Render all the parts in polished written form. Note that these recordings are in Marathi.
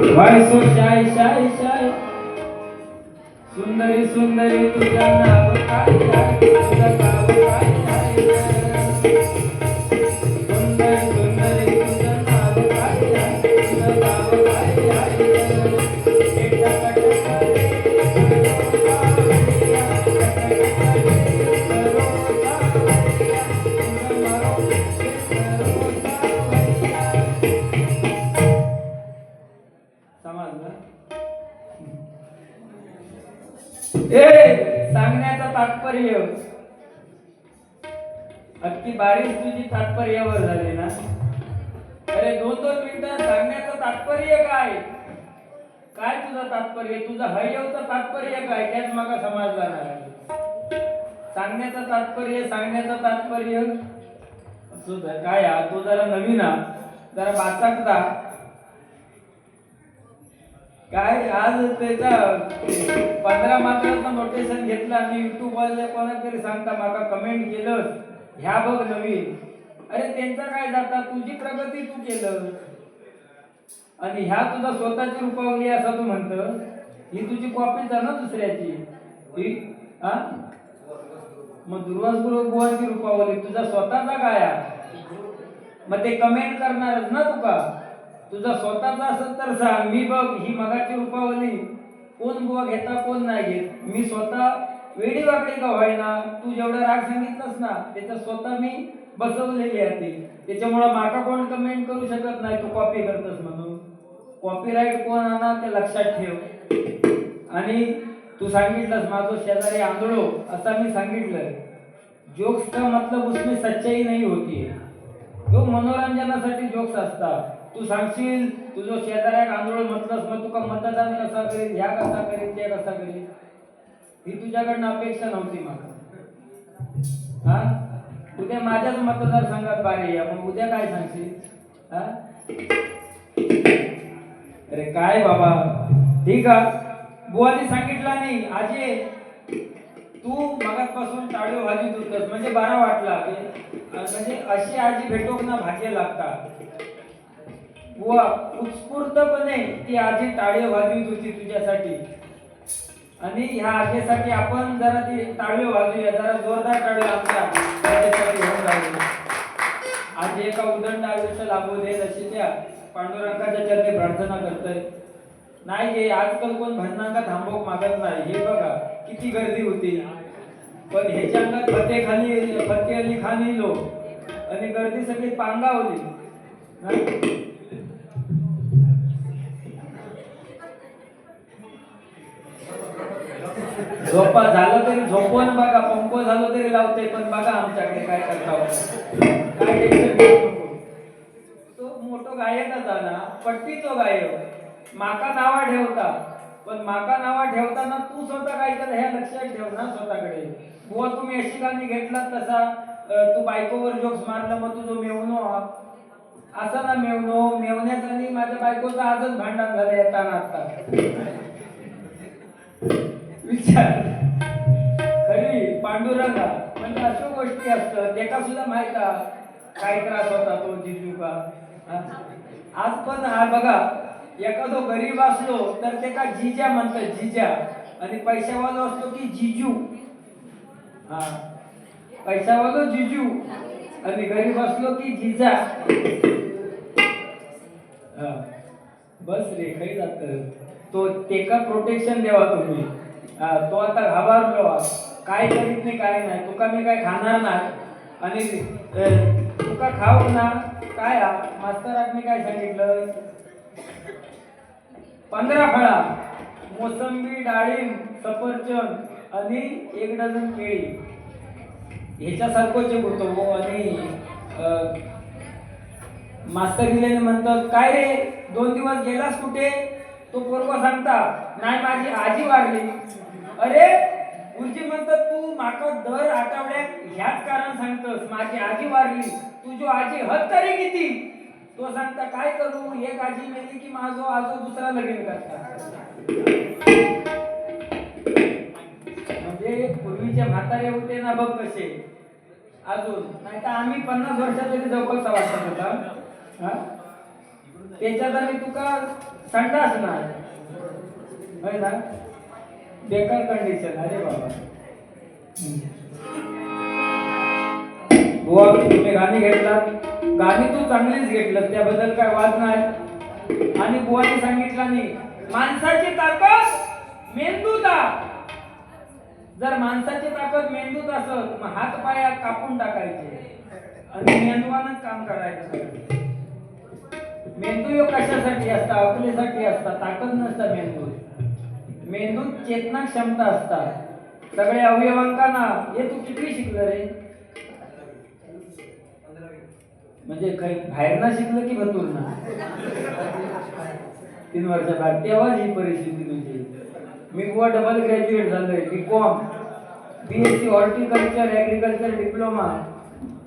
Y so shy shy shy सुंदरी सुंदरी तुझं नाव काय काय तुझं नाव काय काय सुंदरी सुंदरी तुझं नाव काय काय तुझं नाव काय सांगण्याचं तात्पर्य अगदी बारीक तुझी तात्पर्यावर झाली ना. अरे 2-2 मिनिटं सांगण्याचं तात्पर्य काय काय तुझं तात्पर्य तुझं हयवचं तात्पर्य काय त्याच मागा समजला नाही. सांगण्याचं तात्पर्य सुद्धा काय तो जरा नवीन जरा बाचाकता काय आज त्याचा 15 मात्राचं नोटेशन घेतलं आणि युट्यूब वाले कोणातरी सांगता माका कमेंट केलं ह्या बघ नवीन. अरे त्यांचा काय जाता तुझी प्रगती तू केलं आणि ह्या तुझा स्वतःची रूपावली असं तू म्हणतं. ही तुझी कॉपीच आहे ना दुसऱ्याची ही हा मग दुर्वास बुवांची रूपावली तुझा स्वतःचा काय मग ते कमेंट करणारच ना तुका. तुझा स्वतःचा असेल तर सांग मी बघ ही मगाची रूपावली कोण बुवा घेता कोण नाही घेत. मी स्वतः वेडी वाकडी का व्हायना तू जेवढा राग सांगितलंस ना त्याच्या स्वतः मी बसवलेली आहे. त्याच्यामुळे माका कोण कमेंट करू शकत नाही तू कॉपी करतस म्हणून. कॉपीराईट कोण आणा ते लक्षात ठेव. आणि तू सांगितलंस माझं शेजारी आंधळो असा मी सांगितलं. जोक्स का मतलब उसमें सच्चाई नाही होती. जो मनोरंजनासाठी जोक्स असतात. तू सांगशील तुझं शेजाऱ्याक आंधळो म्हटलंस मग तुका मतदान कसा करेल ह्या कसा करेल ते कसा करेल ही तुझ्याकडनं अपेक्षा नव्हती मला. हा उद्या माझ्याच मतदारसंघात बारी या मग उद्या काय सांगशील. हा अरे काय बाबा ठीक आहे बुवानी सांगितलं नाही आजी तू मगापासून टाळ्यो वाजवीत होतस म्हणजे बरा वाटला म्हणजे अशी आजी भेटोक ना भाग्य लागतात. बुवा उत्स्फूर्तपणे ती आजी टाळ्यो वाजवीत होती तुझ्यासाठी आणि ह्या आजीसाठी आपण जरा ती टाळ्यो वाजूया जरा जोरदार टाळ्यो आमच्या आजीसाठी होऊन जाऊ. आजी एका उदंड आयुष्य लाभू देत अशी त्या पांडुरंगाच्या चरणी प्रार्थना करतोय. नाही गे आजकाल कोण भजनांका थांबवूक मागत नाही. हे बघा किती गर्दी होती पण ह्याच्या अंगात फतेह अली खान येलो आणि गर्दी सगळी पांगावली. झोपा झालं तरी झोपवून बघा पंपो झालो तरी लावते पण बघा आमच्याकडे काय करता काय तो मोठो गायकच झाला पट्टीचो गायक माका नावा ठेवता पण माका नावा ठेवताना तू स्वतः काय कर हे लक्षात ठेव ना स्वतःकडे. बुवा तुम्ही अशी गाणी घेतलात तसा तू बायकोवर जोक्स मारला मग तुझं मेवनो असं ना मेवण्यात आणि माझ्या बायकोचं आजच भांडण झालं येताना आता विचार खरी पांडुरंगा म्हणजे अशा गोष्टी असतात त्याला सुद्धा माहित काय त्रास होता तो जिजू का. आज पण हा बघा एखादो गरीब असलो तर ते का जिजा म्हणतात जिजा आणि पैशावाला असतो की जिजू. हा पैशावाला जिजू आणि गरीब असलो की जिजा. बस रे काही जात तो तेका प्रोटेक्शन देवा तुम्ही. तो आता घाबरलो काय करीत नाही काय नाही तुका मी काय खाणार नाही आणि तुका खाऊ ना काय मास्तरात मी काय सांगितलं 15 फळा मोसंबी डाळिंब सफरचंद आणि 1 डझन केळी ह्याच्यासारखंच होतो. आणि मास्तर गेल्याने म्हणतात काय रे 2 दिवस गेलास कुठे. तो पोरगा सांगता नाही माझी आजी वारली. अरे गुरुजी म्हणतात तू माका दर आठवड्यात ह्याच कारण सांगतस माझी आजी वारली तुझी आजी हत तरी किती. तो सांगता काय करू एक आजी मेली की माझो आजो दुसरा लगीन करता. म्हणजे पूर्वीचे म्हातारे होते ना बघ कसे अजून नाही तर आम्ही 50 वर्षात तरी जवळचा वाटत होता. त्याच्यात आम्ही तुका संडास नाही होय ना, बेकार कंडिशन. अरे बाबा बुवा, तुम्ही गाणी घेतलात, गाणी तू चांगलीच घेतलं, त्याबद्दल काय वाद नाही. आणि बुवानी सांगितलं नाही माणसाची ताकद मेंदूत आहे. जर माणसाची ताकद मेंदूत असत मग हात पाय कापून टाकायचे आणि मेंदवानच काम करायचं. मेंदू यो कशासाठी असता? अकलेसाठी असता, ताकद नसता मेंदूत. मेंदूत चेतना क्षमता असतात सगळ्या अवयवांना. हे तू किती शिकलं रे? म्हणजे काही बाहेर ना शिकलं की भरपूर ना? 3 वर्ष बाद तेव्हा ही परिस्थिती तुझी. मी बुवा डबल ग्रॅज्युएट झालोय, BCom, BSc horticulture agriculture diploma,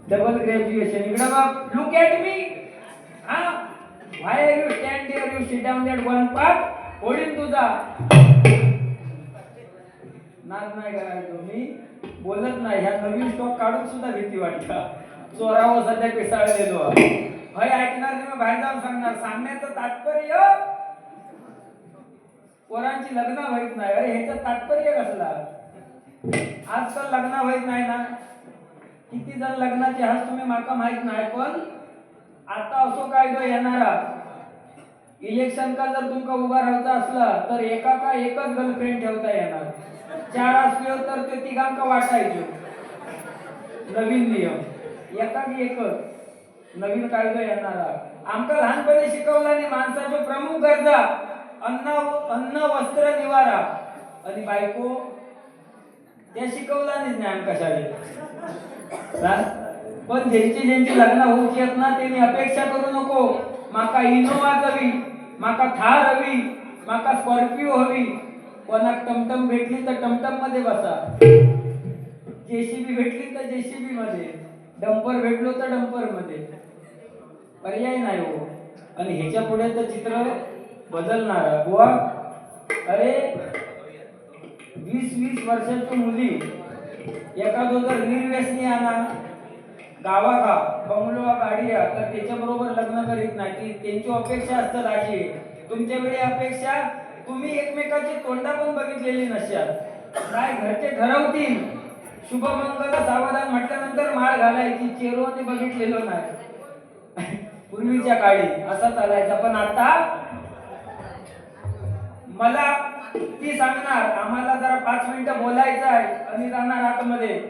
double graduation. इकडे बघ, लुक ॲट मी. हा, why you stand here, you sit down that one part ओढीन तुझा. नाद नाही करायचो मी, बोलत नाही. ह्या नवीन स्टॉक काढून सुद्धा भीती वाटतं. चोरावं सध्या पिसाळलेलो हय. ऐकणार नाही, बाहेर जाऊन सांगणार. सांगण्याचं तात्पर्य पोरांची लग्न व्हायच नाही. अरे ह्याचं तात्पर्य कसला? आजकाल लग्न व्हायच नाही ना. किती जण लग्नाचे हाच तुम्ही माका माहित नाही. पण आता असो कायदो येणारा, इलेक्शन का जर तुमका उभा राहायचा असला तर एका का एकच गर्लफ्रेंड ठेवता येणार. 4 असले तर ते तिघांका वाटायचो. नवीन नियम एकाकी एकच नवीन कायदा येणारा. आमका लहानपणी शिकवला आणि माणसाच्या प्रमुख गरजा अन्न वस्त्र निवारा आणि बायको त्या शिकवला नाही आमका शाळेत. पण ज्यांची लग्न होऊची आहेत ना त्यांनी अपेक्षा करू नको माका इनोवा हवी, माका थार हवी, माका स्कॉर्पिओ हवी. कोणाक टमटम भेटली तर टमटम मध्ये बसा, जेसीबी भेटली तर जेसीबी मध्ये, डंपर भेटलो तर डंपर मध्ये. पर्याय नाही हो. आणि ह्याच्या पुढे तर चित्र बदलणार बुवा. अरे 20-20 वर्षाची मुली एखादो जर निर्व्यसनी आणा गावागा बंगलो गाडी तर त्याच्या बरोबर लग्न करीत नाही. ती त्यांची अपेक्षा असतात अशी. तुमच्या वेळी अपेक्षा तुम्ही एकमेकाची तोंडा पण बघितलेली नसतात. काय घरचे ठरवतील शुभमंगल सावधान म्हटल्यानंतर माळ घालायची. चेरोने बघितलेलो नाही. पूर्वीच्या काळी असा चालायचा. पण आता मला ती सांगणार आम्हाला जरा 5 मिनिटं बोलायचं आहे आणि जाणार आतमध्ये.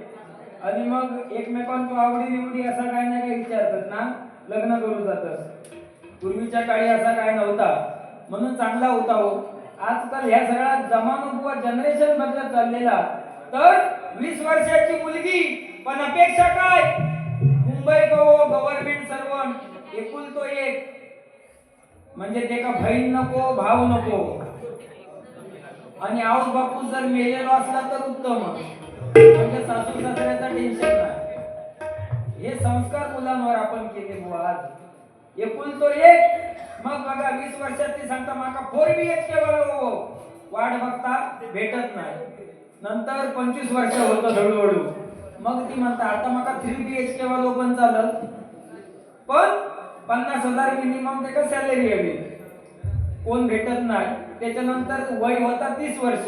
आणि मग एकमेकांची आवडी निवडी असा काय ना काय विचारतात ना, लग्न करू जातस. पूर्वीच्या काळी असा काय नव्हता म्हणून चांगला होता हो. आजकाल ह्या सगळ्या जमाना किंवा जनरेशन बदलत चाललेला. तर 20 वर्षाची मुलगी पण अपेक्षा काय? मुंबई गव्हर्नमेंट सर्वंट एकुलतो एक. म्हणजे ते का बहीण नको भाऊ नको. आणि आऊस बापू जर मेलेलो असला तर उत्तम. म्हणजे सासू सासऱ्याचा टेन्शन नाही. हे संस्कार मुलांवर आपण केले बुवा. आज एकुलतो एक. मग बघा 20 वर्षाची सांगता माका 4 BHK वालो वाढ बघता भेटत नाही. नंतर 25 वर्ष होतं हळूहळू. मग ती म्हणता आता माका 3 BHK वालो पण चालत. पण 50,000 मिनिमम त्याका सॅलरी हवी. कोण भेटत नाही. त्याच्यानंतर वय होता 30 वर्ष.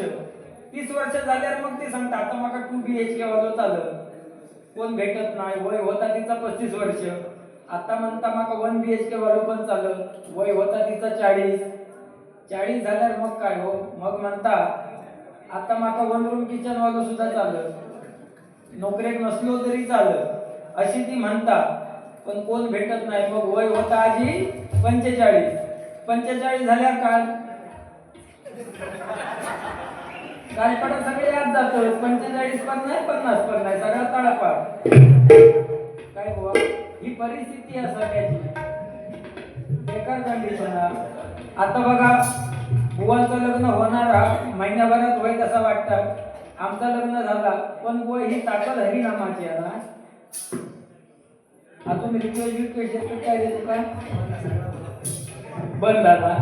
30 वर्ष झाल्यावर मग ती सांगता आता माका 2 BHK वालो चालत. कोण भेटत नाही. वय होता तिचा 35 वर्ष. आता म्हणता माका 1 BHK वालो पण चालत. वय होता तिचा 40. 40 झाल्यावर मग काय हो. मग म्हणता आता माका 1 रूम किचन वालो सुद्धा चालत. नोकरीत नसलो तरी चालत अशी ती म्हणता. पण कोण भेटत नाही. मग वय होता आजी 45. 45 झाल्यावर कालपडा सगळे याद जातो. 45 पण नाही 50 पण नाही सगळा ताळपाट. काय बुवा ही परिस्थिती आहे सगळ्याची. बेकार कंडिशन. आता बघा बुवांचं लग्न होणार महिन्याभरात होईल असं वाटतं. आमचं लग्न झाला पण बुवा ही ताकद हरिनामाची आहे ना. आता तुम्ही रिक्वेस्ट काय देतो का बंद झाला.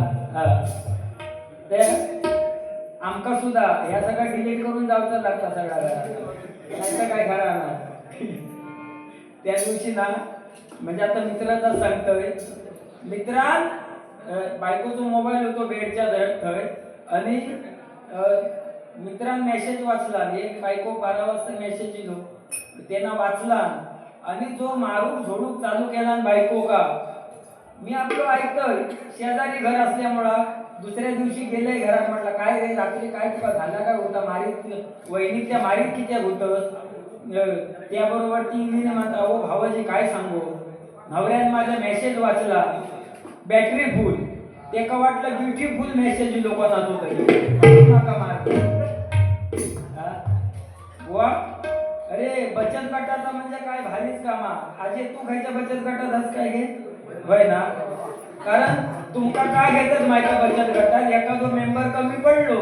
आमका सुद्धा ह्या सगळ्या डिलीट करून जावचं लागतं सगळ्याला. नाही काय खरा ना. त्या दिवशी ना म्हणजे आता मित्राचा सांगतोय. मित्रां बायकोचो मोबाईल होतो बेडच्या थंय आणि मित्रान मेसेज वाचला एक बायको 12 वाजता मेसेज येलो त्यांना वाचला आणि जो मारूक झोडूक चालू केला आणि बायको का मी आपलं ऐकतोय शेजारी घर असल्यामुळं दुसऱ्या दिवशी गेले घरात म्हटलं काय रे रात्री काय तुका झाला काय होता मारीत वहिनीच्या मारीत किती होतं त्याबरोबर ती म्हणता ओ भावाजी काय सांगू नवऱ्याने माझा मेसेज वाचला बॅटरी फुल ते का वाटलं ब्युटीफुल मेसेज लोकांना होतं नका मार वा अरे बचत गटाचा म्हणजे काय भारीच कामा आजे तू खायच्या बचत गटात हस काय घे होय ना कारण तुमका का घेतच माझ्या बचत गटात एखादो मेंबर कमी पडलो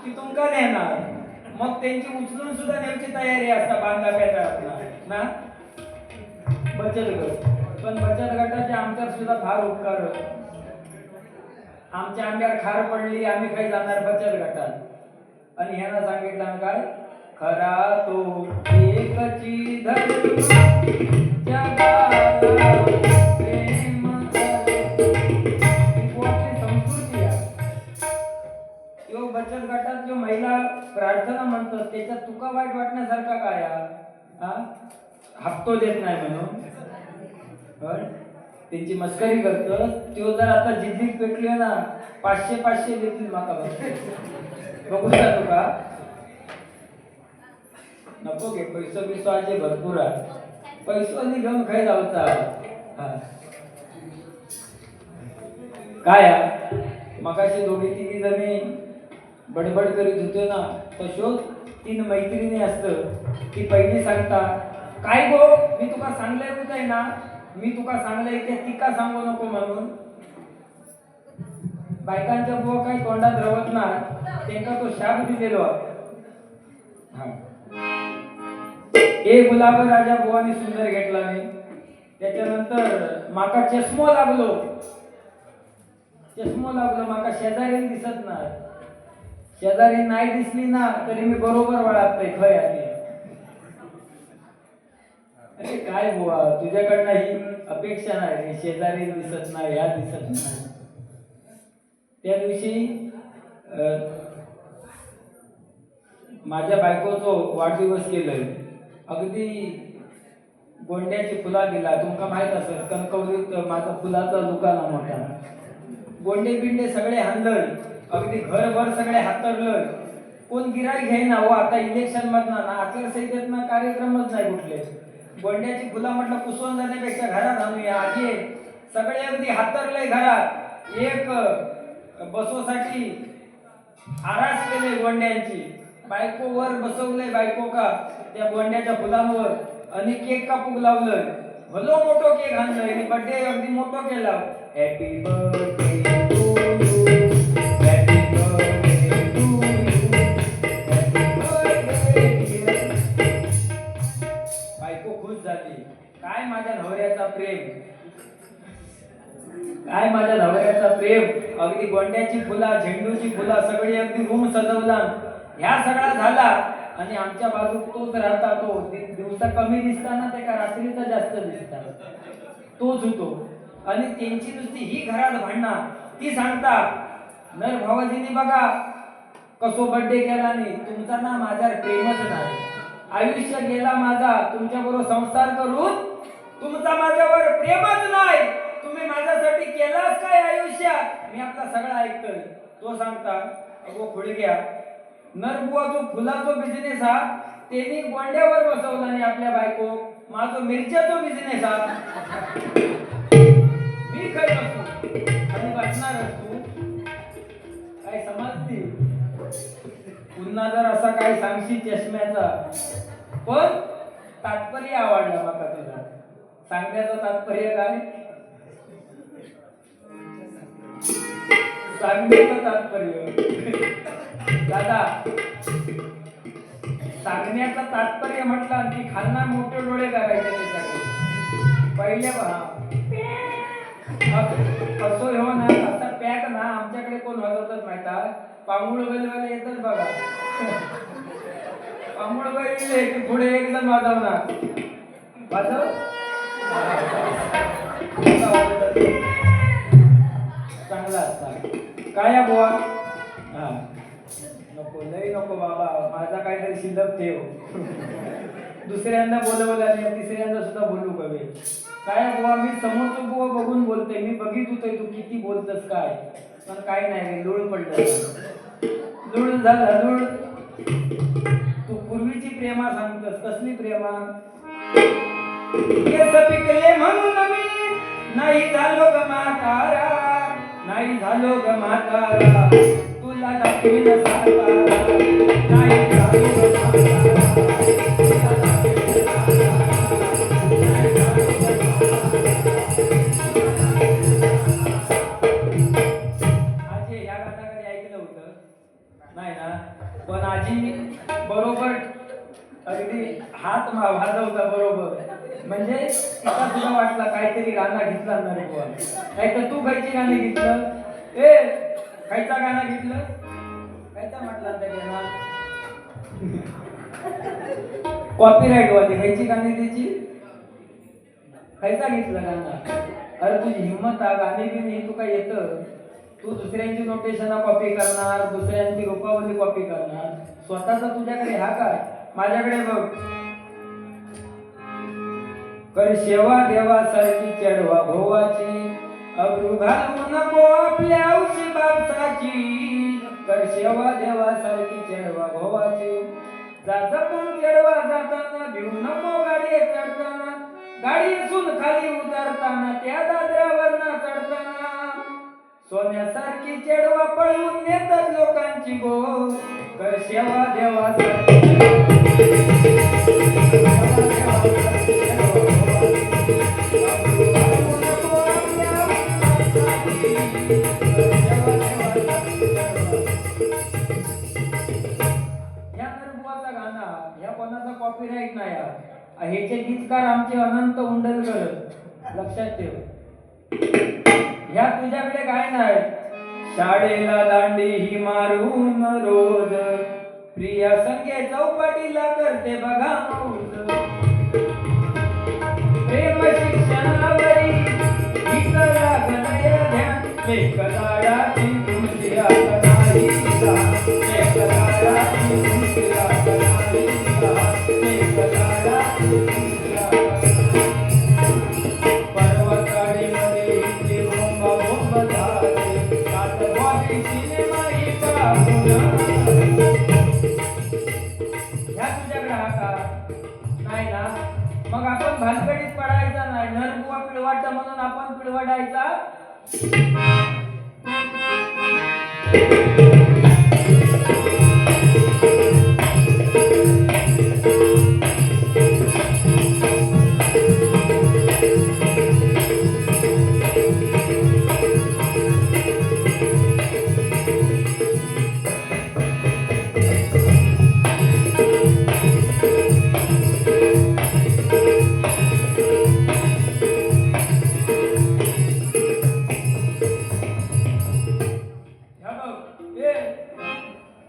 की तुमका देणार मग त्यांची उचलून सुद्धा नेमची तयारी असता बांधा पेटात ना बचत गट पण बचत गटाचे आमच्यावर सुद्धा फार उपकार आमच्या आंब्यावर खार पडली आम्ही काही जाणार बचत गटात आणि ह्यांना सांगितलं काय खरा तो एकची धर्म जगाला प्रेम संस्कृती आहे यो बचत गटात जो महिला प्रार्थना म्हणतात त्याच्यात तुका वाईट वाटण्यासारखा काय हप्तो देत नाही म्हणून त्यांची मस्करी करतो तो जर आता जिद्दीत पेटले ना 500 देतील माका बघू शकतो का नको घे पैसो आजे भरपूर आहे पैसो घेऊन खाय जाऊचा काय मगाशी दोघी तिघी जणी बडबड करीत होते ना तशोच 3 मैत्रिणी असत ती पहिली सांगता काय गो मी तुका सांगलंय होत ना मी तुका सांगलंय ते तिका सांगू नको म्हणून बायकांच्या बुवा काही तोंडात रवत ना त्यांना तो शाप दिलेलो ए गुलाब राजा बुवानी सुंदर घेतला नाही त्याच्यानंतर माका चष्मो लागलो माका शेजारी दिसत नाही शेजारी नाही दिसली ना तरी मी बरोबर वळात खय आली अरे काय बुवा तुझ्याकडनं ही अपेक्षा नाही शेजारी दिसत नाही या दिसत नाही त्या दिवशी माझ्या बायकोचो वाढदिवस केलंय अगदी गोंड्याची फुला दिला तुमका माहित असेल कणकवलीत माझा फुलाचा दुकान मोठा गोंडे बिंडे सगळे हाणलंय अगदी घरभर सगळे हातरलंय कोण गिराईक घेईना हो आता इलेक्शन मधनं ना आचारसंहितेतनं कार्यक्रमच नाही कुठले गोंड्याची फुला म्हटलं पुसवून जाण्यापेक्षा घरात आणूया आजी सगळे अगदी हातरलंय घरात एक बसोसाठी आरास केले गोंड्यांची बायकोवर बसवलंय बायको का त्या गोंड्याच्या फुलांवर आणि केक कापूक लावलंय भलो मोठो केक आणलाय आणि बर्थडे अगदी मोठो केला happy birthday to you happy birthday to you happy birthday बायको खुश झाली काय माझ्या नवऱ्याचा प्रेम अगदी गोंड्याची फुला झेंडूची फुला सगळी अगदी रूम सजवला ह्या सगळा झाला आणि आमच्या बाजूक तोच राहता तो दिवसा कमी दिसताना ते का रात्रीचा जास्त दिसता तोच होतो आणि त्यांची नुसती ही घरात भांडणं ती सांगता नर भावाजीनी बघा कसो बर्थडे केला नाही तुमचा ना माझ्यावर प्रेमच नाही आयुष्य गेला माझा तुमच्या बरोबर संसार करून तुमचा माझ्यावर प्रेमच नाही तुम्ही माझ्यासाठी केलाच काय आयुष्यात मी आपला सगळं ऐकतोय तो सांगता अगो खुळग्या नरबुवाचो फुलाचो बिझनेस हा त्यांनी गोंड्यावर बसवला आणि आपल्या बायको माझो मिरच्याचो बिझनेस हा मी खय बसू आणि बसणार तू काय समजती पुन्हा जर असा काय सांगशी चष्म्याचा पण तात्पर्य आवडलं मला तुला सांगण्याचं तात्पर्य काय सांगण्याचं तात्पर्य दादा सांगण्याचं तात्पर्य म्हटलं की खालना मोठे डोळे करायचे त्याच्याकडे पहिले असो हो ना असा पॅक ना आमच्याकडे कोण वाजवतात माहिती पांगुळ बैलवाले येतात बघा पांगुळ बैल की पुढे एकदम वाजवणार वाजव चांगला असता. काय आहे बुवा? हा नको लई नको बाबा, माझा काहीतरी शिल्लक ठेव. दुसऱ्यांदा बोलवलं नाही, तिसऱ्यांदा सुद्धा बोलू कवे. काय बुवा, मी समोरचं बुवा बघून बोलते, मी बघित होतोय तू किती बोलतस काय, पण काय नाही लूळ पडलं. लूळ झालं लूळ. तू पूर्वीची प्रेमा सांगतस, कसली प्रेमा? केस पिकले म्हणून मी नाही झालो ग म्हातारा, नाही झालो ग म्हातारा, तुला दाखवीन सातारा, नाही झालो ग म्हातारा, तुला दाखवीन सातारा, नाही झालो ग म्हातारा. आजी ह्या गाता कधी ऐकलं होतं? नाही ना, पण आजी बरोबर अगदी हात वाजवता बरोबर. म्हणजे तिला तुला वाटलं काहीतरी गाणं घेतला ना रे बुवा, नाही तर तू खायची गाणी घेतलं. ए खायचा गाणं घेतलं, खायचा म्हटला त्या गाणं कॉपीराईट वाली खायची गाणी त्याची, खायचा घेतलं गाणं. अरे तुझी हिंमत आहे, गाणी बिनी तू काय येतं? तू दुसऱ्यांची नोटेशन कॉपी करणार, दुसऱ्यांची रूपावली कॉपी करणार, स्वतःचा तुझ्याकडे हा काय? माझ्याकडे बघ. कर शेवा देवासारखी चढवा भोवाची, अब्रू घालू नको आपल्या औशी बापसाची. कर शेवा देवासारखी चढवा भोवाची, जा जपून चढवा जाताना, भिवू नको गाडी चढताना, गाडी असून खाली उतरताना, त्या दादऱ्यावर ना चढताना. सोन्यासारखी चढवा पळवून नेतात लोकांची गो. कर शेवा देवासारखी कॉपीराईट नाही. ह्याचे गीतकार आमचे अनंत उंडलकर, लक्षात ठेव. ह्या तुझ्याकडे काय नाही. शाळेला दांडी ही मारून रोज, प्रिया संगे चौपाटीला करते बघा मौज. प्रेम शिक्षणावरी ही कला गणय ध्यान, लेखदायाची तुमची आता नाही ध्यान, लेखदायाची तुमची आता नाही ध्यान, लेखदायाची तुमची आता. पर्वताळी मध्ये इथे बोंबा बोंब झाले, कातवाडी सिनेमा ही काहुना. ह्या तुझ्याकडे हा का? नाही ना, मग आपण भानगडीत पडायचा नाही. नरबुवा पिळवाटा म्हणून आपण पिळवाडायचा.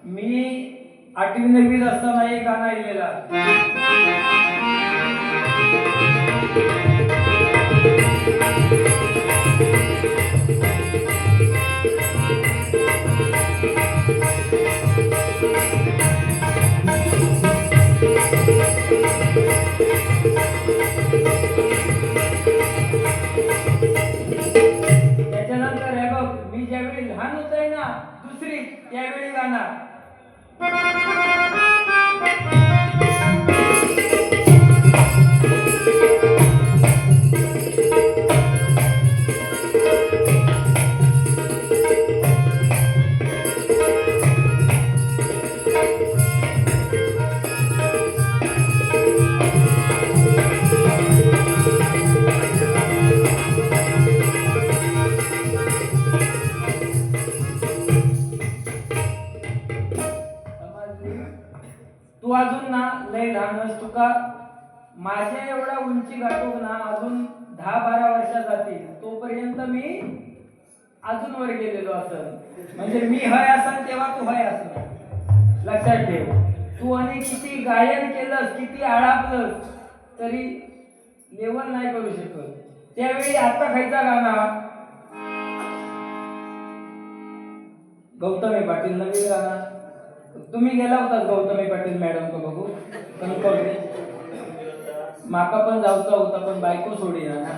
मी 8वी 9वीत असताना एक गाणं ऐकलेला. त्याच्यानंतर हे बघ, मी ज्यावेळी लहान होतोय ना, दुसरी त्यावेळी गाणं. तू अजून ना लय लहान, तुका माझ्या एवढा उंची गाठूक ना अजून 10-12 वर्ष जातील. तोपर्यंत मी अजून वर गेलेलो असं. म्हणजे मी हय असन तेव्हा तू हय असणार. लक्षात ठेव. तू आणि किती गायन केलंस, किती आळापलंस, तरी लेवल नाही करू शकत. त्यावेळी आता खायचा गाणं गौतमी पाटील नवीन राहणार. तुम्ही गेला होता गौतमी पाटील मॅडम को बघू कणकवली. माका पण जाऊचा होता पण बायको सोडी ना.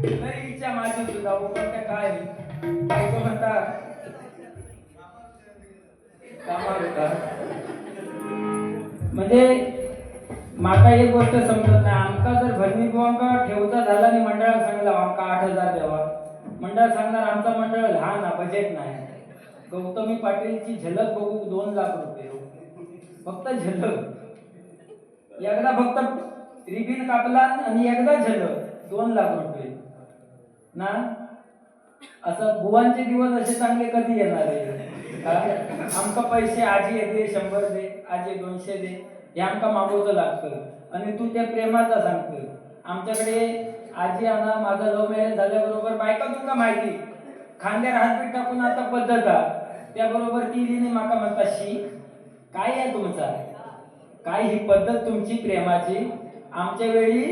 तरी इच्छा माझी सुद्धा पण त्या काय बायको म्हणता कामावर होता. म्हणजे माका एक गोष्ट समजत नाही. आमका जर भरणी बुवांका ठेवता झाला आणि मंडळात सांगला आमका 8,000 द्यावा, मंडळ सांगणार आमचा मंडळ लहान ना बजेट नाही. गौतमी पाटीलची झलक बघू 2 लाख रुपये फक्त झलक. एकदा फक्त रिबीन कापला आणि एकदा झलक 2 लाख रुपये ना. असं बुवांचे दिवस असे चांगले कधी येणार आहे? आमका पैसे आजी येते 100 दे, आजी 200 दे, हे आमका मागवचं लागतं आणि तू त्या प्रेमाचा सांगतो. आमच्याकडे आजी आणा माझा लव्ह मॅरेज झाल्याबरोबर बायका तुमका माहिती खांद्यावर हातबीट टाकून आता पद्धत त्याबरोबर ती लिहिणी माका म्हणता शी काय आहे तुमचा काय ही पद्धत तुमची प्रेमाची. आमच्या वेळी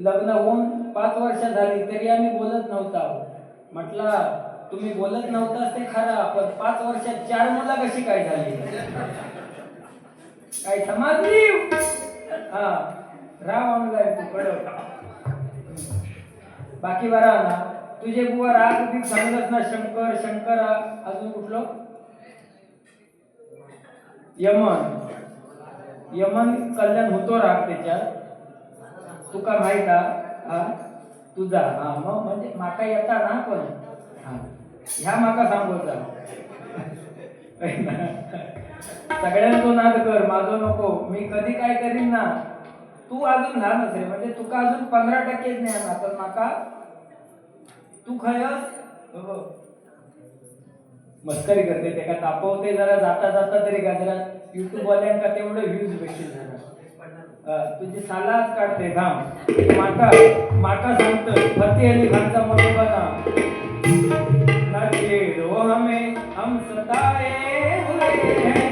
लग्न होऊन 5 वर्ष झाली तरी आम्ही बोलत नव्हता. म्हटलं तुम्ही बोलत नव्हताच ते खरं पण 5 वर्षात 4 मुलं कशी काय झाली काय समजली. हा राव ऑनलाईन तू कडव बाकी बरा ना. तुझे बुवा राग बी सांगत ना शंकर शंकर अजून कुठलं यमन यमन कल्याण होतो राग त्याच्यात तुका माहित हा तुझा. हा मग म्हणजे माका येता ना पण हा ह्या माका सांगोचा सगळ्यांचो नाद कर माझो नको. मी कधी काय करीन ना. तू अजून लहान असेल म्हणजे तुका अजून 15% ज्ञान ना पण माका तू खयस मस्करी करते ते का तापवते जरा जाता जाता तरी गाजरात युट्यूब वाल्यांका तेवढे व्ह्यूज भेटतील जरा. तुझी सालाच काढते थांब. माका सांगतोय फतेह अली खानचा मोठे बना ना छेड़ो हमें हम सताए हुए हैं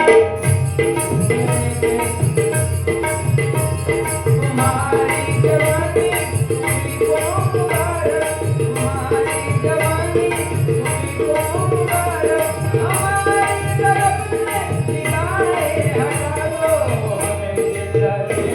तुम्हारी जवानी तुम्ही को मुबारक तुम्हारी जवानी तुम्ही को मुबारक हमारी तरफ से निगाहें हटा दो हमें जिंदा रहने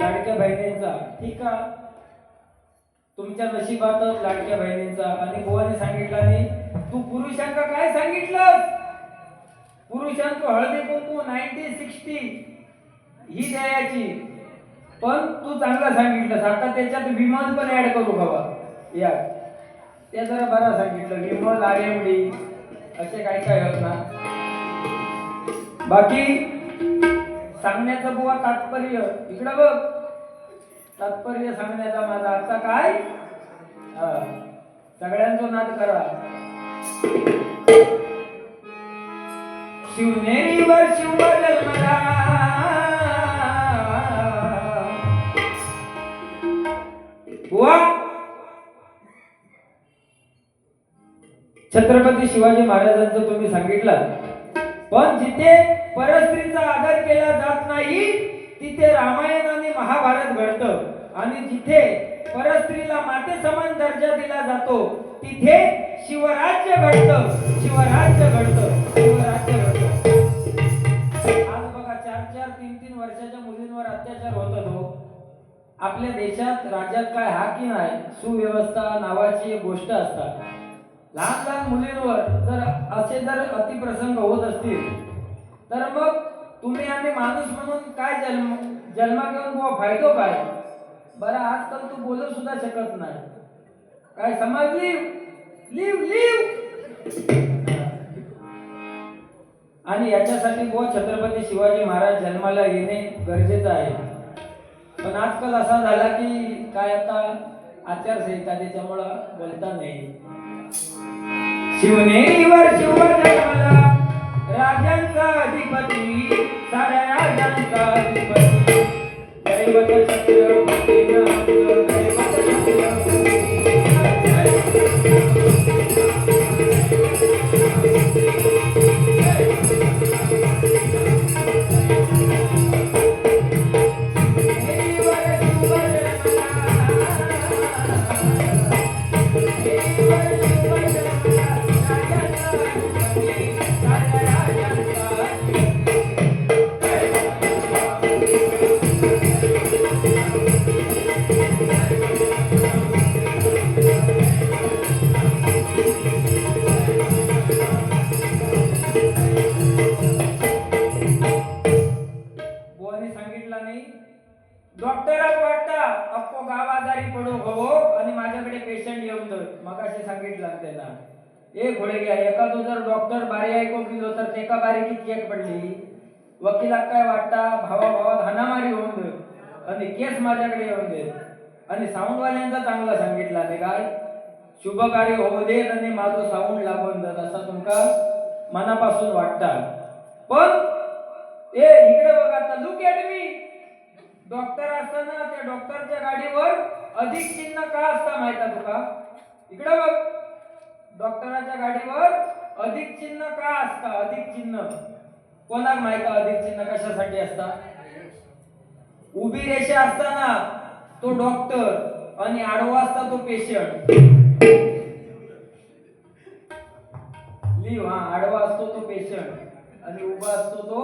लाडक्या बहिणींचा ठीक आहे तुमच्या नशिबातच लाडक्या बहिणींचा. आणि बुवाने सांगितलं नाही तू पुरुषांका काय सांगितलं. पुरुषांचं हळदी कुंकू 90-60 ही द्यायची पण तू चांगला सांगितलं. आता त्याच्यात विमान पण ऍड करू बाबा या त्या जरा बरा सांगितलं विमल आरेमडी असे काय काय होत ना. बाकी सांगण्याचं बुवा तात्पर्य इकडं बघ. तात्पर्य सांगण्याचा माझा आता काय सगळ्यांचा नाद करा. शिवनेरीवर शिव जन्मला बुवा छत्रपती शिवाजी महाराजांचं तुम्ही सांगितलं पण जिथे परस्त्रीचा आदर केला जात नाही तिथे रामायण आणि महाभारत घडतं आणि जिथे परस्त्रीला माते समान दर्जा दिला जातो तिथे शिवराज्य घडतं. शिवराज्य घडतं. शिवराज्य घडतं. आज बघा 4-4, 3-3 वर्षाच्या मुलींवर अत्याचार होत हो. आपल्या देशात राज्यात काय हा की नाही सुव्यवस्था नावाची एक गोष्ट असतात. लहान लहान मुलींवर जर अतिप्रसंग होत असतील तर मग तुम्ही आम्ही माणूस म्हणून काय जन्म घेऊन फायदो काय. बरं आजकाल तू बोलू सुद्धा शकत नाही. काय समजली लिव आणि याच्यासाठी छत्रपती शिवाजी महाराज जन्माला येणे गरजेचं आहे. पण आजकाल असा झाला की काय आता आचारसंहिता त्याच्यामुळं बोलता नाही. शिवनेरीवर शिव जन्मला राजांचा अधिपती साऱ्या राजांचा अधिपती दैवत छत्रपती दैवत छत्रपती डॉक्टराक वाटता अख्खो गाव आजारी पडो हो आणि माझ्याकडे पेशंट येऊन दर मगाशी सांगितलं त्यांना ए घोडे घ्या एखादो जर डॉक्टर बारी ऐकून गेलो तर तेका बारी किती केक पडली वकिलाक काय वाटता भावाभावात हाणामारी होऊन दे आणि केस माझ्याकडे येऊन दे आणि साऊंडवाल्यांचा चांगला सांगितला ते काय शुभ कार्य होऊ देत आणि माझं साऊंड लागून जात असं तुमका मनापासून वाटता पण ए इकडे बघा आता लुक ॲट मी डॉक्टर असताना त्या डॉक्टरच्या गाडीवर अधिक चिन्ह का असता माहिती आहे तुका इकडे बघ डॉक्टराच्या गाडीवर अधिक चिन्ह का असता अधिक चिन्ह कोणाक माहिती अधिक चिन्ह कशासाठी असता उभी रेषा असताना तो डॉक्टर आणि आडवा असता तो पेशंट लिव हा आडवा असतो तो पेशंट आणि उभा असतो तो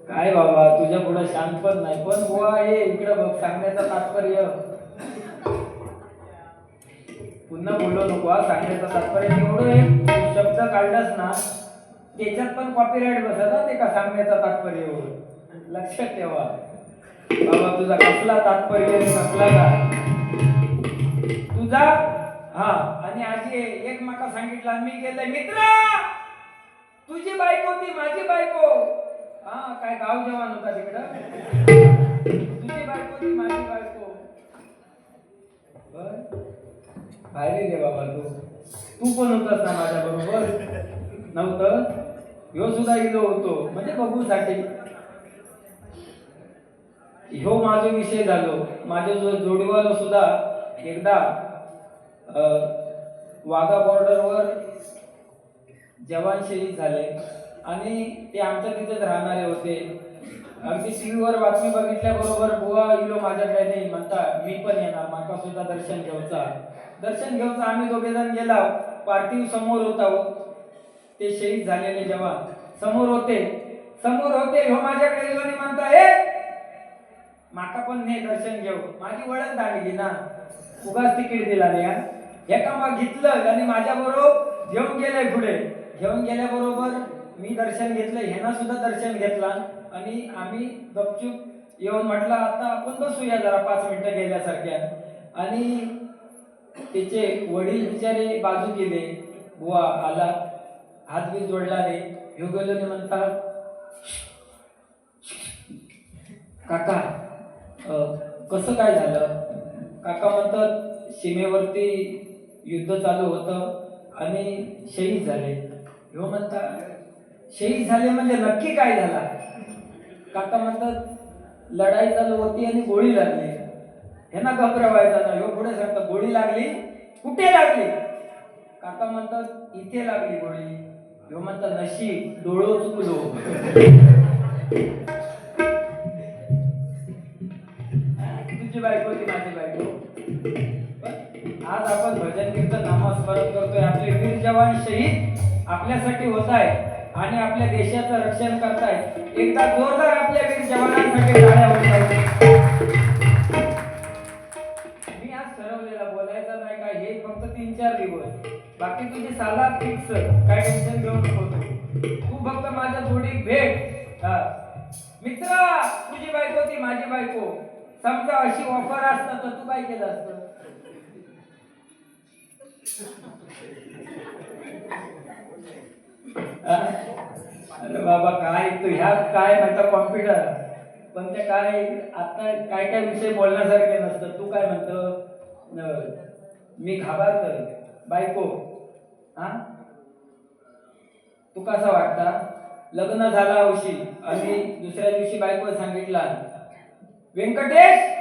काय बाबा तुझ्या पुढे शांत पण नाही पण बुवा हे इकडे बघ सांगण्याचं तात्पर्य पुन्हा बोलू नको हा सांगण्याचं तात्पर्य एवढं एक शब्द काढलास ना त्याच्यात पण कॉपीराइट बसत ना ते का सांगण्याचं तात्पर्य एवढं लक्षात ठेवा बाबा तुझा कसला तात्पर्य कसला का तुझा हा आणि आजी एक माका सांगितला मी गेले मित्रा तुझी बायको ती माझी बायको हा काय गाव जवान होता तिकडं तुझी बायको ती माझी बायको भारी रे बाबा तू पण होतास ना माझ्या बरोबर नव्हतं ह्यो सुद्धा इलो होतो म्हणजे बघूसाठी ह्यो माझा विषय झालो माझ्या जोडीवाला सुद्धा एकदा वाघा बॉर्डरवर जवान शहीद झाले आणि ते आमच्या तिथेच राहणारे होते अगदी टीव्हीवर बातमी बघितल्याबरोबर बुवा इलो माझ्याकडे नाही म्हणता मी पण येणार माका सुद्धा दर्शन घेऊचा आम्ही दोघे जण गेला पार्थिव समोर होता ते शहीद झालेले जवान समोर होते ह्यो माझ्याकडे येऊन म्हणता ए माका पण ने दर्शन घेऊ माझी वळण लागली ना उगाच तिकीट दिला नाही एका मग घेतलं आणि माझ्या बरोबर घेऊन गेले पुढे घेऊन गेल्याबरोबर मी दर्शन घेतलं ह्यांना सुद्धा दर्शन घेतला आणि आम्ही गपचूप येऊन म्हटलं आता आपण बसूया जरा 5 मिनिटं गेल्यासारख्या आणि त्याचे वडील बिचारे बाजू गेले बुवा आला हात बी जोडला नाही ह्यो गेलो नाही म्हणतात काका कसं काय झालं काका म्हणतात सीमेवरती युद्ध चालू होतं आणि शहीद झाले ह्यो म्हणतात शहीद झाले म्हणजे नक्की काय झाला काका म्हणतात लढाई चालू होती आणि गोळी लागली ह्यांना घबरावायचा ना ह्यो पुढे सांगतात गोळी लागली कुठे लागली काका म्हणतात इथे लागली गोळी ह्यो म्हणतात नशीब डोळो चुकलो तुझी बायको ती माझी बायको आज आपण भजन कीर्तन नामस्मरण करतोय आपले वीर जवान शहीद आपल्यासाठी होत आहे आणि आपल्या देशाचं रक्षण करताय एकदा जोरदार आपल्या वीर जवानांसाठी टाळ्या वाजवायच्या मी आज ठरवलेला बोलायचं नाही काय हे फक्त 3-4 दिवस बाकी तुझी साला फिक्स काय टेन्शन घेऊ नको तू फक्त माझ्या जोडी भेट मित्रा तुझी बायको ती माझी बायको समजा अशी ऑफर असतं तर तू काय केलं असतं अरे बाबा काय तू ह्यात काय म्हणता कॉम्प्युटर पण ते काय आता काय काय विषय बोलण्यासारखे नसतं तू काय म्हणतो मी घाबरतोय बायको हा तू कसा वाटता लग्न झाला औशी आणि दुसऱ्या दिवशी बायको सांगितला व्यंकटेश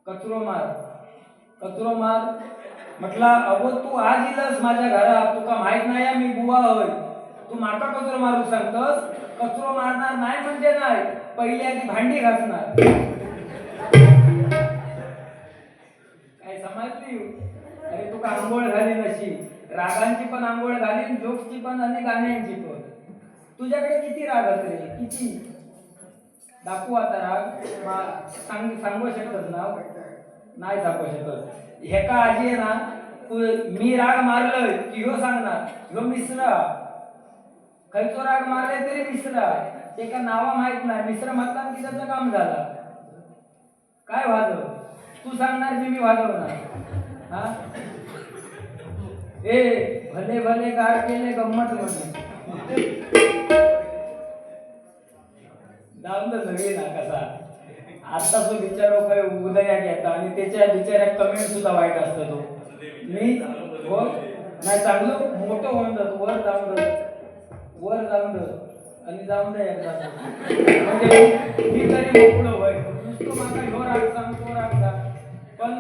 कचरो मार म्हटला अगो तू आज इलस माझ्या घरात तुका माहित नाही मी बुवा होय तू माका कचरो मारू सांगतस कचरो मारणार नाही म्हणजे नाही पहिली आधी भांडी घासणार काय समजली अरे तुका आंघोळ घाली नशी रागांची पण आंघोळ घालीन जोक्सची पण आणि गाण्यांची पण तुझ्याकडे किती राग असते किती दाखवू आता राग सांगू शकत ना नाही सांगू शकत हे का आजी आहे ना तू मी राग मारलोय की ह्यो सांगणार ह्यो मिसरा खयचो राग मारले तरी मिसरा ते का नावा माहित नाही, मिश्र मतदान की त्याचं काम झालं. काय वाजव तू सांगणार मी वाजवणार. हा ए भले भले गाड केले गंमत मध्ये जाऊन नवीन ना कसा आता तो बिचारो काय उदया घेता आणि त्याच्या बिचाऱ्या कमेंट सुद्धा वाईट असतो तो. मी हो नाही चांगलं मोठं होऊन जातो वर जाऊन आणि जाऊन द्या एकदा म्हणजे मी तरी मोकळं होय नुसतं माझा ह्यो राग सांगतो राग जा. पण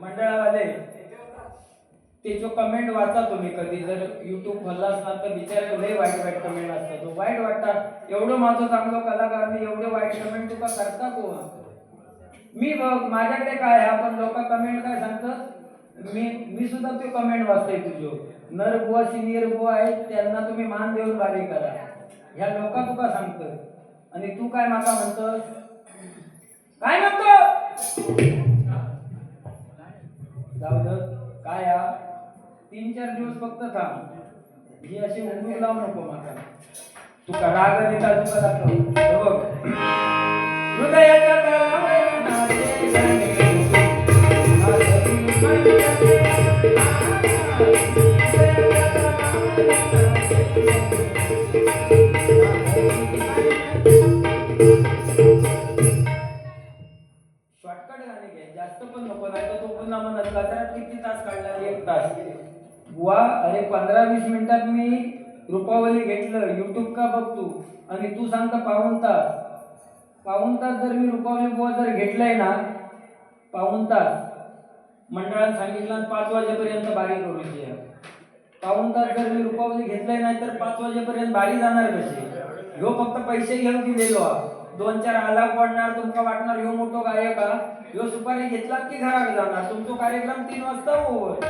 मंडळावाले ते जो कमेंट वाचा तुम्ही कधी जर युट्यूब खोलला असणार तर बिचारे लय वाईट कमेंट असतात. तो वाईट वाटतात एवढं माझं चांगलं कलाकारने एवढे वाईट कमेंट तुका करता कोण. मी बघ माझ्याकडे काय आहे आपण लोक कमेंट काय सांगतात. मी सुद्धा तो कमेंट वाचते तुझो नर बुवा सिनियर बुवा आहेत त्यांना तुम्ही मान देऊन बारी करा ह्या लोका तुका सांगत आणि तू काय माका म्हणतोस काय म्हणतो. जाऊ दे काय 3-4 दिवस फक्त थांब ही अशी उंगली लावू नको माका. तुका राग देता तुका दाखव बघ हृदयाच्या तळावर नाचे गाणे शॉर्टकट गाणे घे जास्त पण नको नाही तर तो पुन्हा म्हणत गजरात किती तास काढला 1 तास. बुवा अरे 15-20 मिनिटात मी रूपावली घेतलं युट्यूब का बघतो आणि तू सांगता पाऊण तास जर मी रूपावली बुवा जर घेतलंय ना पाऊण तास मंडळात सांगितलं 5 वाजेपर्यंत बारी करूची आहे. पाऊण तास जर मी रूपावली घेतलंय नाही तर 5 वाजेपर्यंत बारी जाणार कशी. ह्यो फक्त पैसे घेऊन दिलेलो 2-4 आलाप वाढणार तुमका वाटणार ह्यो मोठो गायक ह्यो सुपारी घेतला की घरात जाणार तुमचा कार्यक्रम 3 वाजता होईल.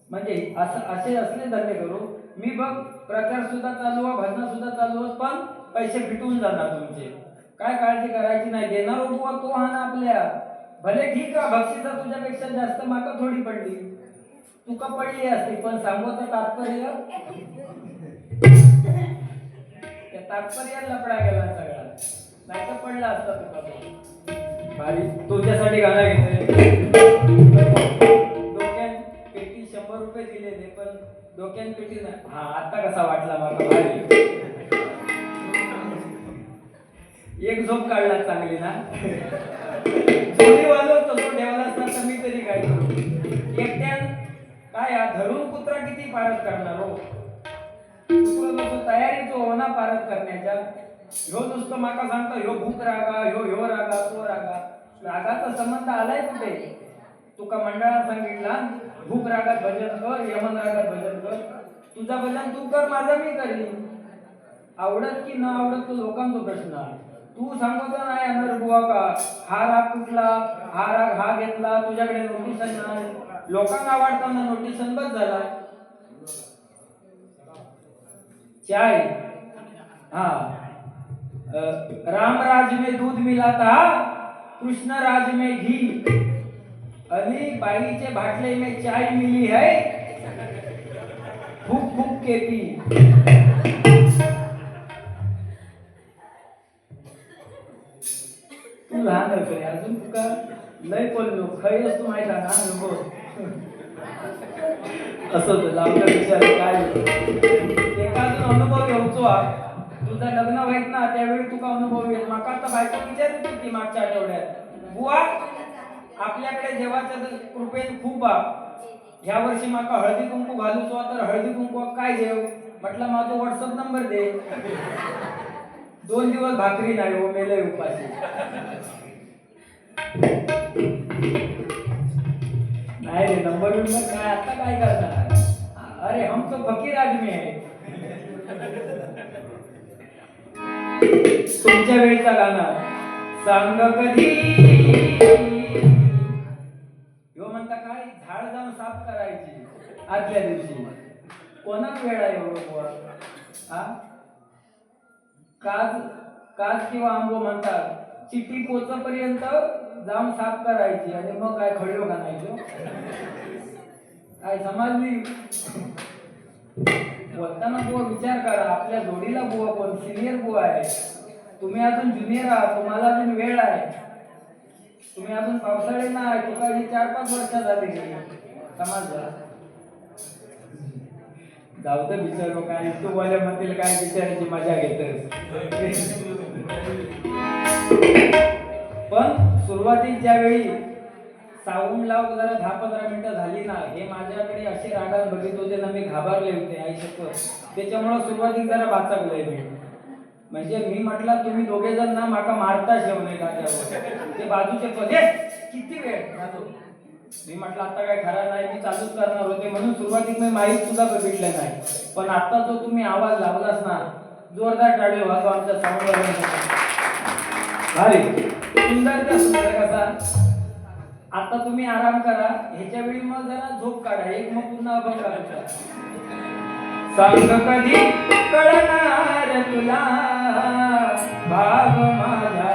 म्हणजे असे असले धंदे करू. मी बघ प्रचार सुद्धा चालू भजन सुद्धा चालू पण पैसे फिटून जाणार तुमचे. काय काळजी करायची नाही. देणार बुवा तो हा ना आपल्या भले ठीक आहे बक्षिसा तुझ्यापेक्षा जास्त माका थोडी पडली तुका पडली असती पण सांगतो तात्पर्य त्या तात्पर्याला लपडा गेला सगळा नाही तर पडला असता तुका भारी. तुझ्यासाठी गाणं घेतोय डोक्यात पेटी 100 रुपये दिलेले पण डोक्यात पेटी नाही. हा आता कसा वाटला मला भारी. एक झोप काढला चांगली ना जोडी वाजवतो तो ठेवला असता तर मी तरी काय करू. एकट्यान काय धरून कुत्रा किती पारत करणार हो. तयारीचो हो ना पारत करण्याच्या. ह्यो नुसतं माका सांगता ह्यो भूक रागा ह्यो रागा तो रागाचा संबंध आलाय कुठे. तुका मंडळात सांगितला भूक रागात भजन कर यमन रागात भजन कर. तुझा भजन तू कर माझा मी करीन. आवडत की न आवडत तो लोकांचा प्रश्न. तू सांगतो नाही अनर बुवा का हा राग कुठला हा राग हा घेतला तुझ्याकडे नोटिसन नाही. लोकांना आवडताना नोटिसन बस झाला. चाय हा राम राज में दूध मिला था कृष्ण राज में घी अली बाईचे भाटले में चाय मिली है फूक फूक के पी. तू लहान आहे अजून तुका लय बोललो खैरच तू माहिती ना नको असं लावलं विचार काय एका अनुभव घ्यायचो. तुझं लग्न व्हायत ना त्यावेळी तुका अनुभव येईल. माका आता बायको विचारत होती मागच्या आठवड्यात बुवा आपल्याकडे देवाच्या कृपेने खूप ह्या वर्षी माका हळदी कुंकू घालूचो तर हळदी कुंकू काय देव म्हटलं माझा व्हॉट्सअप नंबर दे. 2 दिवस भाकरी नाही हो मेले उपाशी. नाही रे नंबर काय आता काय करणार. अरे हम तो फकीर आदमी आहे. तुमच्या वेळचा गाणं सांग कधी ह्यो म्हणता काय झाड जाऊन साफ करायची आदल्या दिवशी कोणाच वेळ आहे एवढं बुवा. हा काज किंवा आंबो म्हणतात चिठी पोचपर्यंत जाऊन साफ करायची आणि मग काय खडलो घालायचो काय समजली. बोलताना बुवा विचार करा, आपल्या जोडीला बुवा कोण सिनियर बुवा आहे, तुम्ही अजून ज्युनियर आहात, तुम्हाला अजून वेळ आहे, तुम्ही अजून पावसाळे नाही, तुका ही 4-5 वर्ष झाली समजला. जाऊ तर विचारू काय तू बोल्या म्हणतील काय विचारायची मजा घेतस. पण सुरुवातीच्या वेळी साऊंड लाव जरा 10-15 मिनिटं झाली ना, हे माझ्याकडे असे रागात बघित होते ना, मी घाबरले होते आई शपथ. त्याच्यामुळे सुरुवातीला जरा वाचकले मी, म्हणजे मी म्हटलं तुम्ही दोघे जण ना माका मारता शेवणे गाड्यावर, ते बाजूचे पदे किती वेळ राहतो. मी म्हटलं आता काय खरं नाही, मी चालूच करणार होते म्हणून सुरुवातीला मी माहीत सुद्धा बघितलं नाही. पण आता जो तुम्ही आवाज लावलास ना, जोरदार टाळी वाजवा आमच्या साऊंडवर. भारी सुंदर का सुंदर कसा. आता तुम्ही आराम करा, ह्याच्या वेळी मग जरा झोप काढा, एक मग पुन्हा अभंग करायचा. सांग कधी कळणार तुला भाव माझा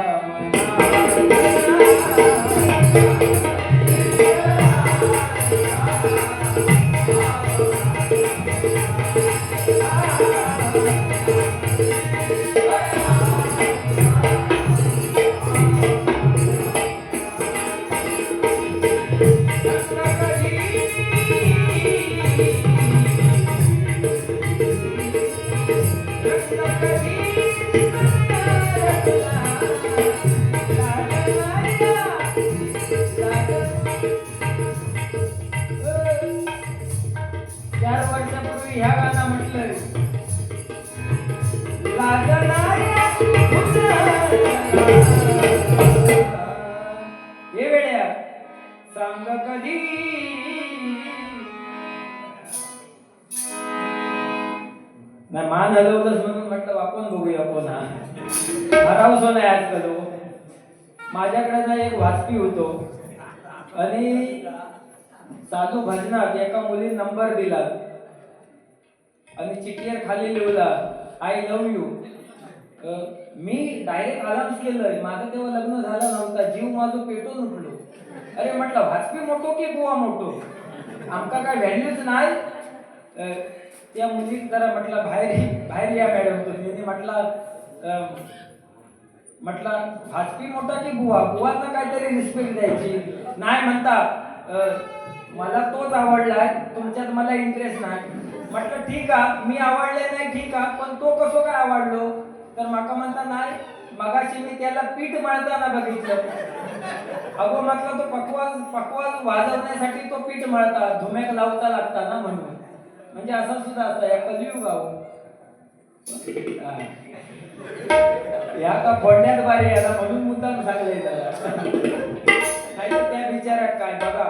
ह्या गाणं म्हटलंय हे वेड्या सांग कधी नाही मान हलवलंच म्हणून म्हटलं आपण बघूया कोणा हरावसो नाही आजकाल. माझ्याकडे ना एक वाचपी होतो आणि चालू भजनात एका मुली नंबर दिला आणि चिठ्ठीवर खाली लिहिला I love you. Me direct alarm केलंय, माझं तेव्हा लग्न झालं नव्हता, जीव माझं पेटून उठलो. अरे म्हटलं वाचपी मोठो की बुवा मोठो, आमका काय व्हॅल्यूच नाही. त्या मुलीत जरा म्हटलं बाहेर या मॅडम तुम्ही. म्हटलं भाजपी मोठा की बुवांना काहीतरी रिस्पेक्ट द्यायची. नाही म्हणता मला तोच आवडलाय, तुमच्यात मला इंटरेस्ट नाही. म्हटलं ठीक आहे, मी आवडले नाही ठीक आहे, पण तो कसो काय आवडलो. तर माका म्हणता नाही मगाशी मी त्याला पीठ मळताना बघितलं. अगो म्हटलं तो पकवाज वाजवण्यासाठी तो पीठ मळता, धुम्याक लावता लागता ना म्हणून. म्हणजे असं सुद्धा असतं या कलियुग गाव. या का फोडण्यात बारी याला म्हणून मुद्दाम सांगले त्याला. नाही त्या बिचाऱ्यात काय बघा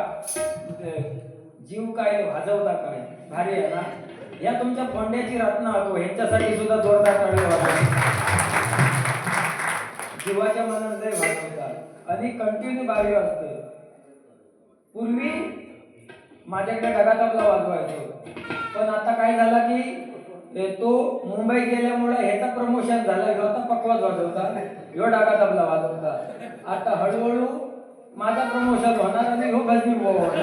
जीव काय वाजवता काय भारी आहे ना. या तुमच्या फोंड्याची रत्न होतो, ह्यांच्यासाठी सुद्धा जोरदार टाळी वाजवा. जीवाच्या मनात लय वाजवतात आणि कंटिन्यू भारी असतं. पूर्वी माझ्याकडे ढगा तबला वाजवायचो, पण आता काय झालं की तो मुंबई गेल्यामुळे ह्याचा प्रमोशन झालं, ह्यो आता पकवाज वाजवता, ह्यो ढगा तबला वाजवता. आता हळूहळू माझा प्रमोशन होणार आणि ह्यो भजनी होणार.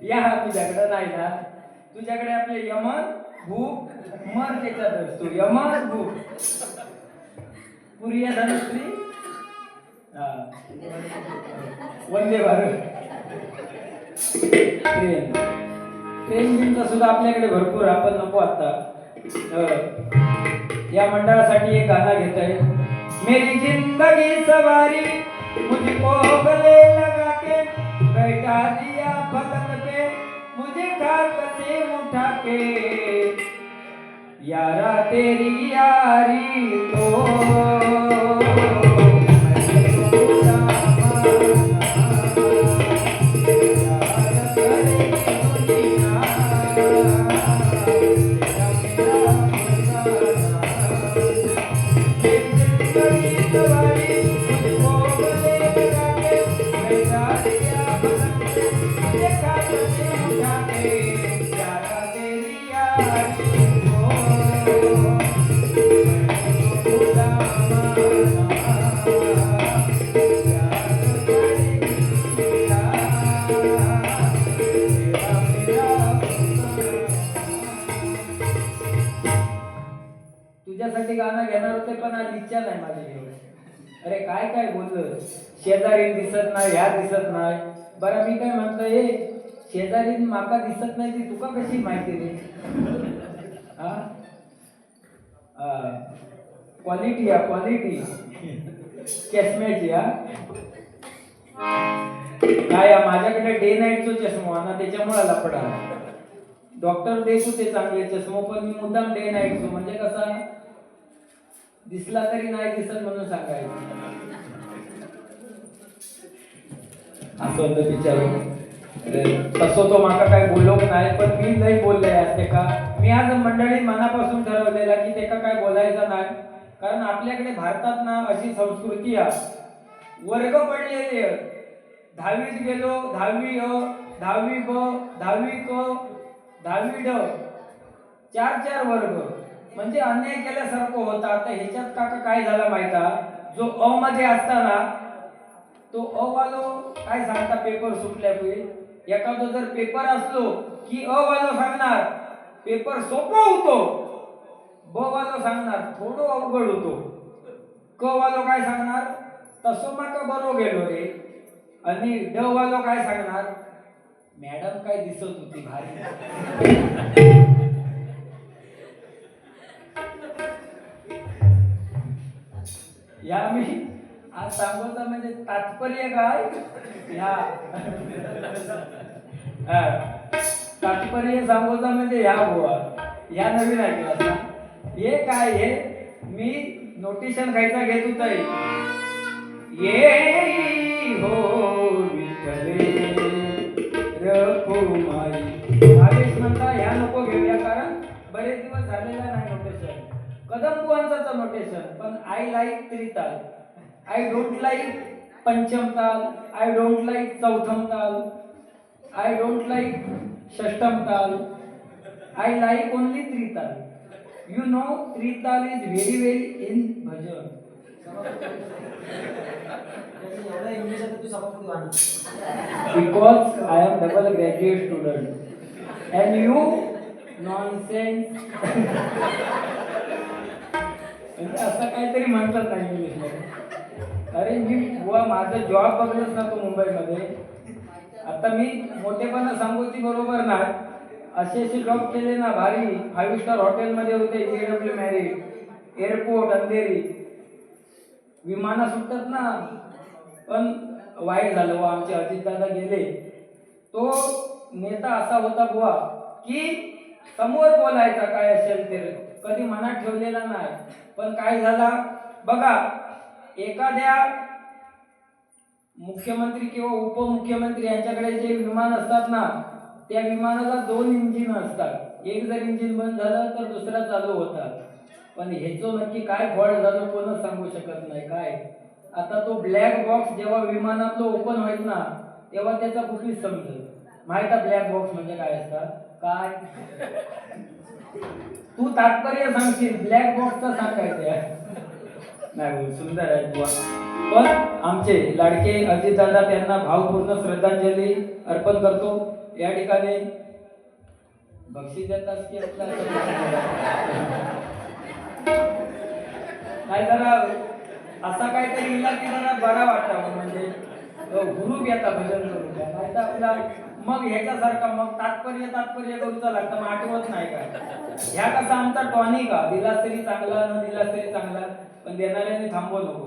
या तुझ्याकडे नाही ना, तुझ्याकडे आपले यमन भूक मर त्याच्यात असतो. यमन भूक पुरिया धनुश्री वंदे भारत ट्रेन सुद्धा आपल्याकडे भरपूर, आपण नको आता. या मंडळासाठी एक गाणं घेत आहे. मेरी जिंदगी सवारी मुझको गले लगा के बैठा दिया पलंग पे, मुझे खाक से उठा के यारा तेरी यारी तो पण आज इच्छा नाही माझी घेऊन. अरे काय काय बोललं, शेजारी दिसत नाही, ह्या दिसत नाही. बरं मी काय म्हणतोय, शेजारी माका दिसत नाही ती तुका कशी माहिती रे? हा, क्वालिटी आहे क्वालिटी चष्म्याची. हा काय माझ्याकडे डे नाईटचो चष्मा ना, त्याच्यामुळे लपडा. डॉक्टर देतो ते चांगले चष्मा, पण मी मुद्दाम डे नाईटचो, म्हणजे कसा दिसला तरी नाही दिसत म्हणून सांगायचं. असं होतं बिचारू. तसं तो माका काय बोलवत नाही, पण मी लई बोलले असते का. मी आज मंडळी मनापासून ठरवलेला की ते का काय बोलायचं नाही, कारण आपल्याकडे भारतात ना अशी संस्कृती आहे, वर्ग पडलेले आहेत. 10वीत गेलो, 10वी अ, 10वी ब, 10वी क, 10वी ड, 4 वर्ग, म्हणजे अन्याय केल्यासारखं होतं. आता ह्याच्यात काका काय झालं माहिता, जो अ मध्ये असताना तो अ वालो काय सांगता पेपर सुटल्यापुढे, एखादो जर पेपर असलो की अ वालो सांगणार पेपर सोपा होतो, ब वालो सांगणार थोडं अवघड होतो, क वालो काय सांगणार तसं माका बरो गेलो रे, आणि ड वालो काय सांगणार मॅडम काय दिसत होती भारी. या मी आज सांगोचा म्हणजे तात्पर्य काय, या तात्पर्य सांगोचा म्हणजे या बुवा, या नवीन ऐकला. हे काय हे मी नोटिशन खायचा घेत होता. ये हो विठ्ठले रखुमाई, आदेश म्हणता ह्या नको घेऊया, कारण बरेच दिवस झालेला नाही नोटेशन. कदम बुवांचा नोटेशन, पण I like Trital, I don't like Pancham taal, I don't like Chautham ताल, I don't like Shashtam taal, I like only Trital. You know Trital is very in bhajan. Because I am double graduate student and you nonsense. म्हणजे असं काहीतरी म्हणतात नाही इंग्लिशमध्ये. अरे मी बुवा माझा जॉब बघलंच ना तो मुंबईमध्ये. आता मी मोठेपणा सांगूची बरोबर ना, असे जॉब केले ना भारी, 5 स्टार हॉटेलमध्ये होते, JW मॅरिट, एअरपोर्ट अंधेरी, विमानं सुटतात ना. पण वाईट झालं, आमचे अजितदादा गेले. तो नेता असा होता बुवा की समोर बोलायचा काय असेल ते, कधी मनात ठेवलेला नाही. पण काय झाला बघा, एखाद्या मुख्यमंत्री किंवा उपमुख्यमंत्री यांच्याकडे जे विमान असतात ना, त्या विमानाला 2 इंजिन असतात. एक जर इंजिन बंद झालं तर दुसरा चालू होतात. पण ह्याचं नक्की काय फॉल्ट झालं कोणच सांगू शकत नाही. काय आता तो ब्लॅक बॉक्स जेव्हा विमानातलं ओपन होईल ना, तेव्हा त्याचा कुठलीच समजेल. माहित आहे ब्लॅक बॉक्स म्हणजे काय असतात काय? तू तात्पर्य सांगशील, ब्लॅक बॉक्सचा सांगायचं नाही. सुंदर आहे बुवा. पण आमचे लाडके अजितदादा त्यांना भावपूर्ण श्रद्धांजली अर्पण करतो. या ठिकाणी बक्षीस देतात की नाही, जरा असा काहीतरी इला की जरा बरा वाटतं, म्हणजे गुरु घेता भजन करू द्या, नाही तर आपला मग ह्याच्यासारखा मग तात्पर्य करूचा लागतं, मग आठवत नाही काय. ह्या कसा आमचा टॉनिक का, दिलास तरी चांगला, न दिलास तरी चांगला, पण देणाऱ्याने थांबवू नको.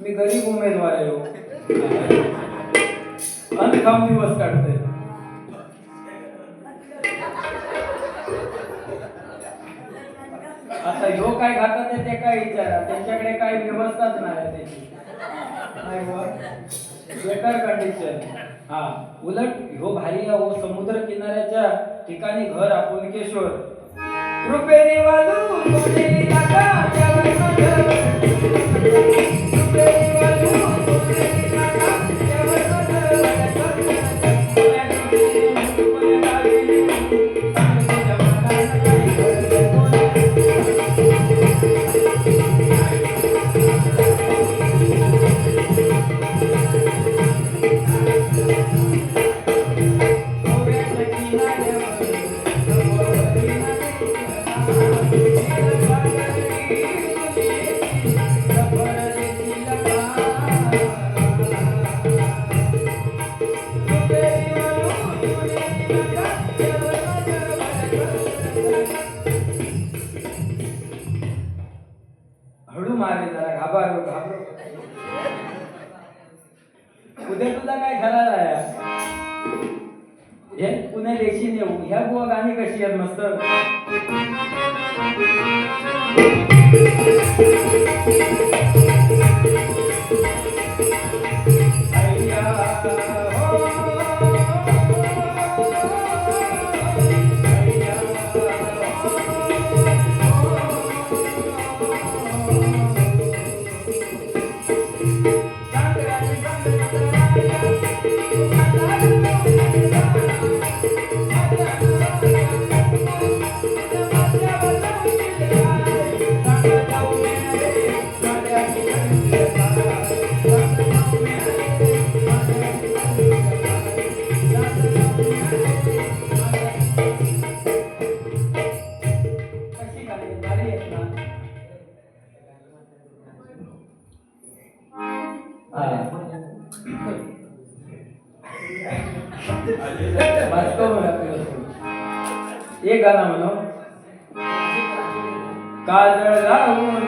मी गरीब उमेदवार आहे, अनकाम दिवस काढतोय. आता ह्यो काय खातात ते काय विचारा, त्यांच्याकडे काय व्यवस्थाच नाही त्याची, बेकार कंडिशन. हा उलट ह्यो भारी हो, समुद्र किनाऱ्याच्या ठिकाणी घर आपुलकेश्वर, रुपेरी वालू सोनेरी लाटा त्यावर माझं, रुपेरी वालू सोनेरी लाटा त्यावर उद्या तुझा काय खरा आहे हे पुणे देशी नेऊ ह्या बुवा गाणी कशी आहेत मस्त एक गाणं म्हणू काजळ लावून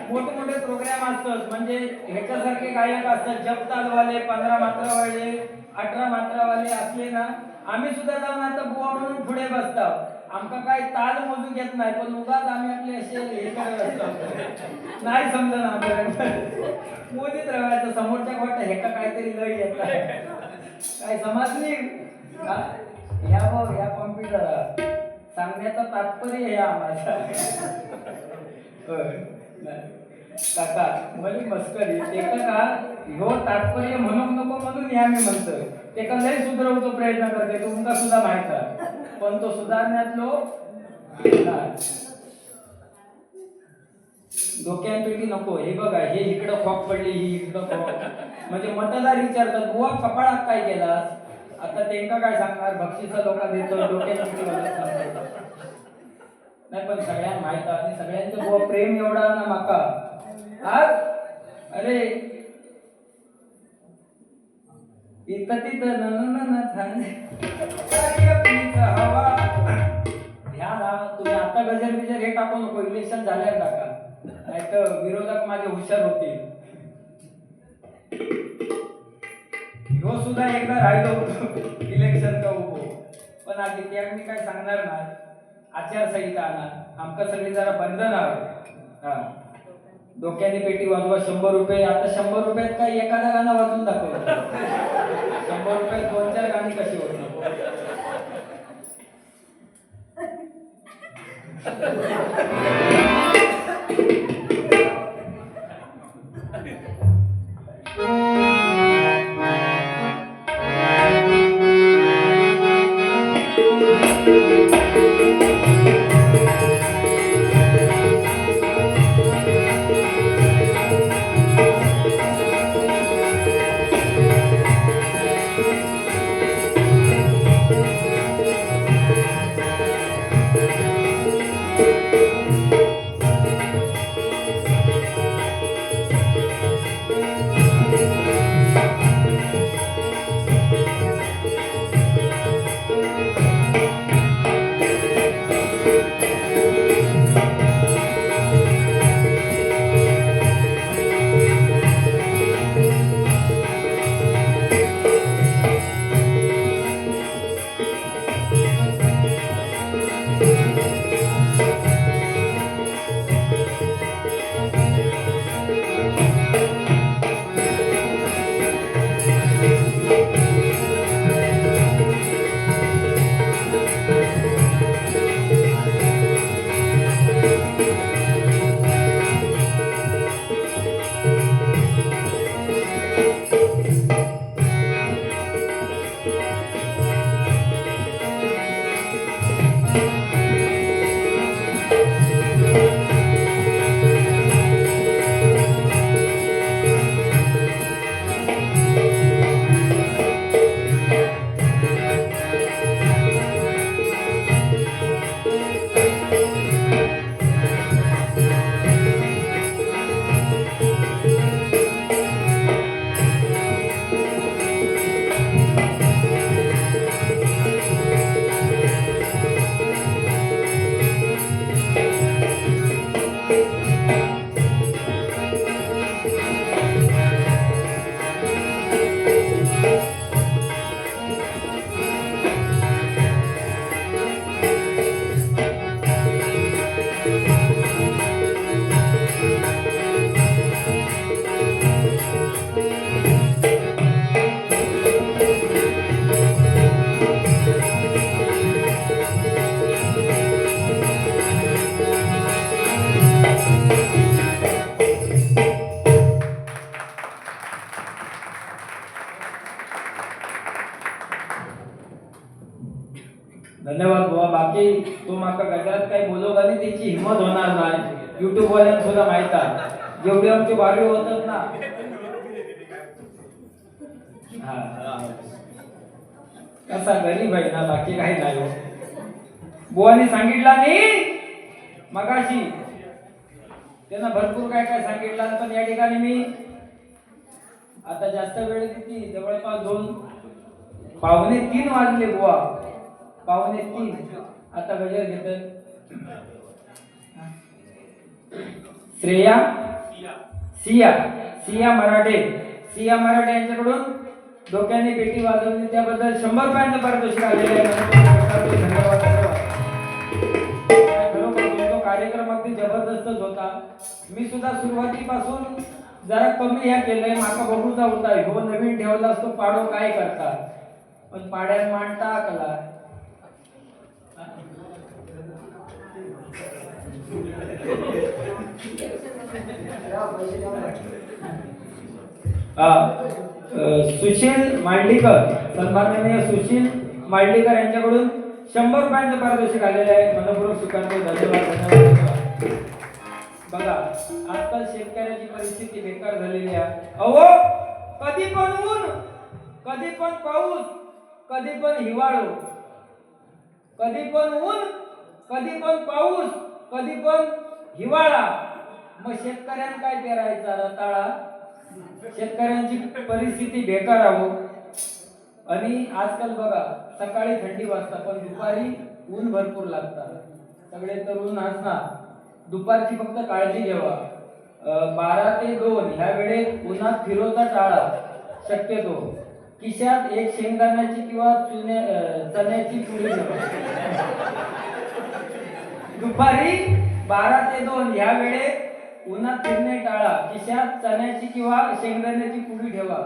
मोठमोठे प्रोग्राम असतात म्हणजे ह्याच्यासारखे गायक असतात जप तालवाले 15 मात्रावाले 18 मात्रावाले असले ना आम्ही सुद्धा जाऊन आता बुवा म्हणून पुढे बसतो आमका काय ताल मोजून घेत नाही पण उगाच आम्ही आपले असे हे करत असतो नाही समजा ना आपल्याला मोदीत राहायचं समोरच्या वाटतं हे का काहीतरी लय येत काय समजली ह्या बघ ह्या कॉम्प्युटर सांगण्याचं तात्पर्य हे आम्हाला काका म्हणजे मस्करी ते का ह्यो तात्पर्य म्हणून नको म्हणून हे आम्ही म्हणतोय ते का लय सुधारवतो प्रयत्न करते तुमका सुद्धा माहित आहे पण तो सुधारण्यातलो डोक्यांपैकी नको हे बघा हे इकडं खॉक पडली ही इकडं खॉक म्हणजे मतदार विचारतात बुवा कपाळात काय केलास आता त्यांका काय सांगणार बक्षिसा लोक देतो डोक्यापैकी नाही पण सगळ्यांना माहित आणि सगळ्यांचं बुवा प्रेम एवढा ना माका आज अरे इथं तिथं हवा ह्या ना तुम्ही आता गजर बिजर हे टाकू नको इलेक्शन झाल्यावर टाका नाही तर विरोधक माझे हुशार होतील ह्यो सुद्धा एकदा राहिलो होतो इलेक्शनचा उभो पण आधी ते मी काय सांगणार नाही आचारसंहिता आणा आमका सगळी जरा बंधन आहे डोक्याने पेटी वाजवा 100 रुपये आता 100 रुपयात काय एखादा गाणं वाजवून दाखवलं 100 रुपयात 2-4 गाणी कशी होती धन्यवाद बुवा. बाकी तो माका गजरात काही बोलव आणि त्याची हिंमत होणार नाही. युट्यूब वाल्यांना सुद्धा माहित आहे जेवढे आमचे बारी होतात ना. कसा गरीब आहे ना, बाकी काही नाही. बुवानी सांगितला नाही मगाशी, त्यांना भरपूर काय काय सांगितलं, पण या ठिकाणी मी आता जास्त वेळ किती जवळपास 2:45 वाजले बुवा. 2:45 आता गजर घेतात. श्रेया सिया मराठे यांच्याकडून डोक्याने पेटी वाजवली त्याबद्दल 100 रुपयांचं पारितोषिक आलेलं आहे. धन्यवाद. खरोखर कार्यक्रम अगदी जबरदस्तच होता. मी सुद्धा सुरुवातीपासून जरा कमी ह्या केलंय. माका बघूचा होता हो नवीन ठेवला असतो पाडो काय करता, पण पाड्यात मान टाकला. सुशील मांडलीकर, सन्माननीय सुशील मांडलीकर यांच्याकडून 100 रुपयांचं पारितोषिक आलेलं आहे. मनपूर्वक स्वीकारतो. धन्यवाद. बघा आजकाल शेतकऱ्याची परिस्थिती बेकार झालेली आहे. अहो कधी पण ऊन, कधी पण पाऊस, कधी पण हिवाळो, कधी पण ऊन, कधी पण पाऊस, कधी पण हिवाळा. मग शेतकऱ्यांना काय पेरायचा रताळा. शेतकऱ्यांची परिस्थिती बेकार आहो. आणि आजकाल बघा सकाळी थंडी वाजता पण दुपारी ऊन भरपूर लागतात. सगळे तरुण असणार दुपारची फक्त काळजी घ्यावा. 12 ते 2 ह्या वेळेत उन्हात फिरवता टाळा. शक्यतो खिशात एक शेंगदाण्याची किंवा चण्याची पुडी ठेवा. दुपारी 12 ते 2 ह्या वेळेत उन्हात फिरणे टाळा. खिशात चण्याची किंवा शेंगदाण्याची पुडी ठेवा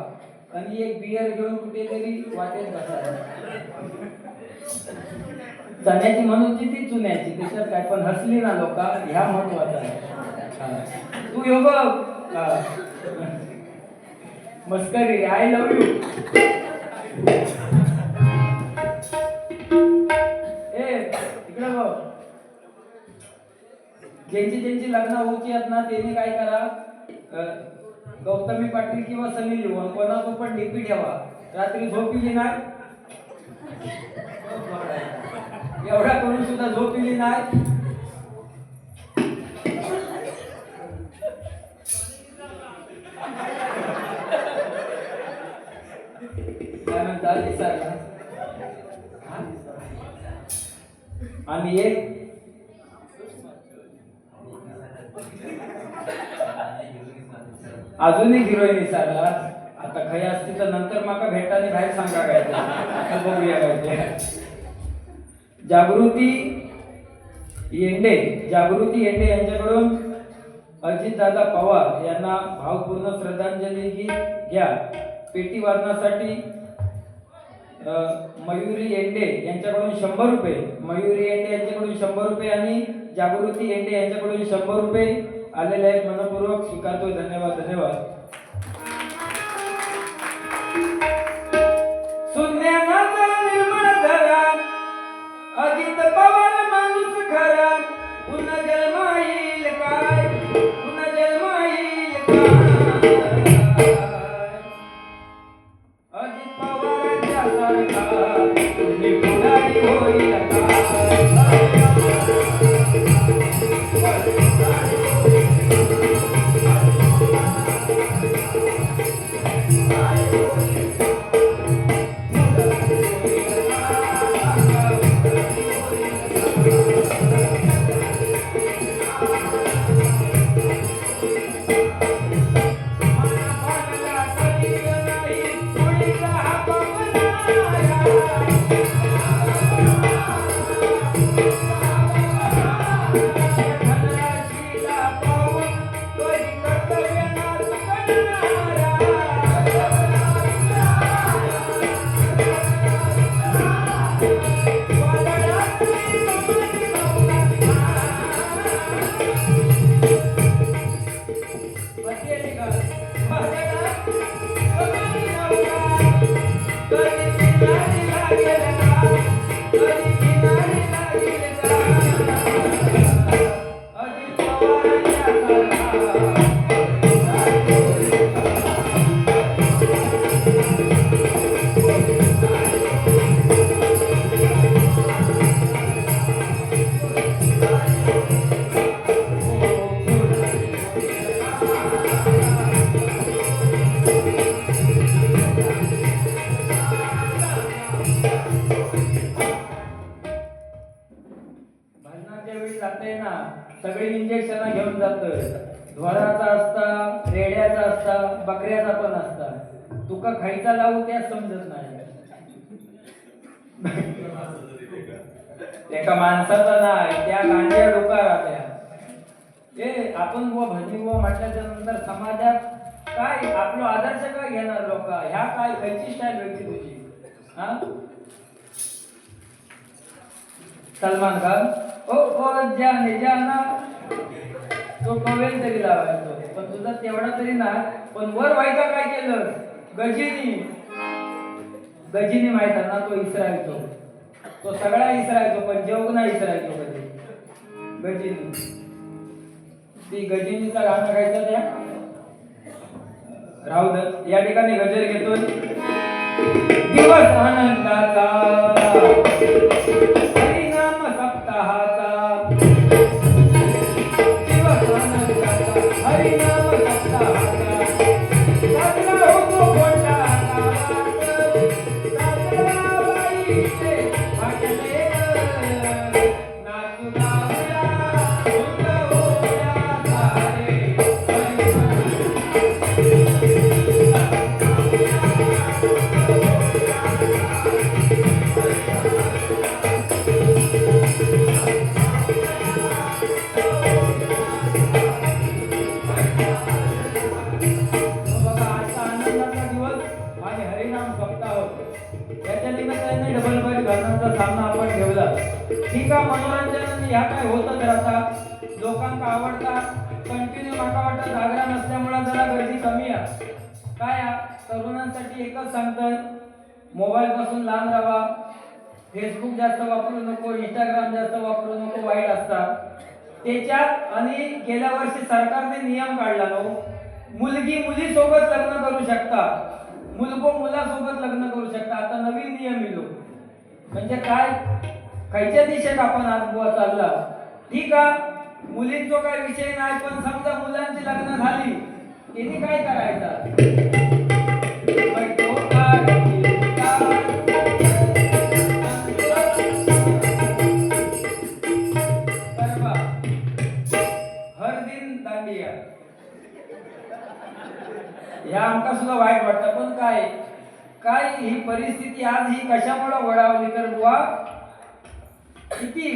आणि एक बियर घेऊन कुठेतरी वाटेत बसा. चण्याची म्हणून ती चुन्याची, त्याच्यात काय पण हसली ना लोक, ह्या महत्वाचा आहे. तू योग मस्करी. I love you. इकडे बघ. ज्यांची लग्न होऊची आहेत ना त्यांनी काय करा, गौतमी पाटील किंवा सनी लिहून कोणाचं पण डीपी ठेवा. रात्री झोपली नाही, एवढा करून सुद्धा झोपली नाही. काय म्हणतात आणि एक अजूनही हिरोईन विचारला. आता खरी असती तर नंतर माका भेटाने बाहेर सांगा काय आता बघूया काय. जागृती येंडे यांच्याकडून अजितदादा पवार यांना भावपूर्ण श्रद्धांजली घ्या. पेटी वादनासाठी मयुरी येंडे यांच्याकडून 100 रुपये. मयुरी येंडे यांच्याकडून 100 रुपये आणि जागृती येंडे यांच्याकडून 100 रुपये आलेले आहेत. मनपूर्वक स्वीकारतो. धन्यवाद. सुज्ञानाचा निर्मळ धरा अजित पवार होईल सगळे इंजेक्शन घेऊन जात. ढोराचा असता, रेड्याचा असता, बकऱ्याचा पण असता. तुका खायचा लावू त्या समजत नाही. एका माणसाचा नाही त्या गांड्या डोकाराच्या. ए आपण बुवा भजनी बुवा म्हटल्याच्या नंतर समाजात काय आपलं आदर्श काय घेणार लोक? ह्या काय खायची स्टाईल वेगळी तुझी? हा सलमान खान ओ जाने जाना तो कवेल तरी लावायचो, पण तुझा तेवढा तरी ना. पण वर व्हायचा काय केलं? गजिनी माहिती ना, तो इसरायचो. तो सगळा इसरायचो पण जेवण नाही इसरायचो कधी. गजिनी ती गजिनीचा गाणं गायचं त्या राहू दे. या ठिकाणी गजर घेतोय. दिवस आनंदाचा हरिनाम सप्ताहाचा, दिवस आनंदाचा हरिनाम सप्ताहाचा, साजरा होतो कोणता गावात, साजरा बाईचे भाजले नाचू गाऊया धुंद होऊया सारे. सामना आपण ठेवला. ठीक आहे, मनोरंजन ह्या काय होतच राहतात, लोकांना आवडतात. कंटिन्यू माका वाटतं जागरण नसल्यामुळे जरा गर्दी कमी आहे. काय तरुणांसाठी एकच सांगतात, मोबाईल पासून लांब राहा. फेसबुक जास्त वापरू नको, इंस्टाग्राम जास्त वापरू नको, वाईट असतात त्याच्यात. आणि गेल्या वर्षी सरकारने नियम काढला नो, मुलगी मुलीसोबत लग्न करू शकता, मुलगो मुलासोबत लग्न करू शकता. आता नवीन नियम येलो. म्हणजे काय, खायच्या दिशेत आपण आज बुवा चालला. ठीक आहे, मुलींचा काय विषय नाही, पण समजा मुलांची लग्न झाली, त्यांनी काय करायचं? हर दिन दांडिया. या आमका सुद्धा वाईट वाटतं, पण काय काय ही परिस्थिती आज ही कशामुळे वळावली तर बुवा, किती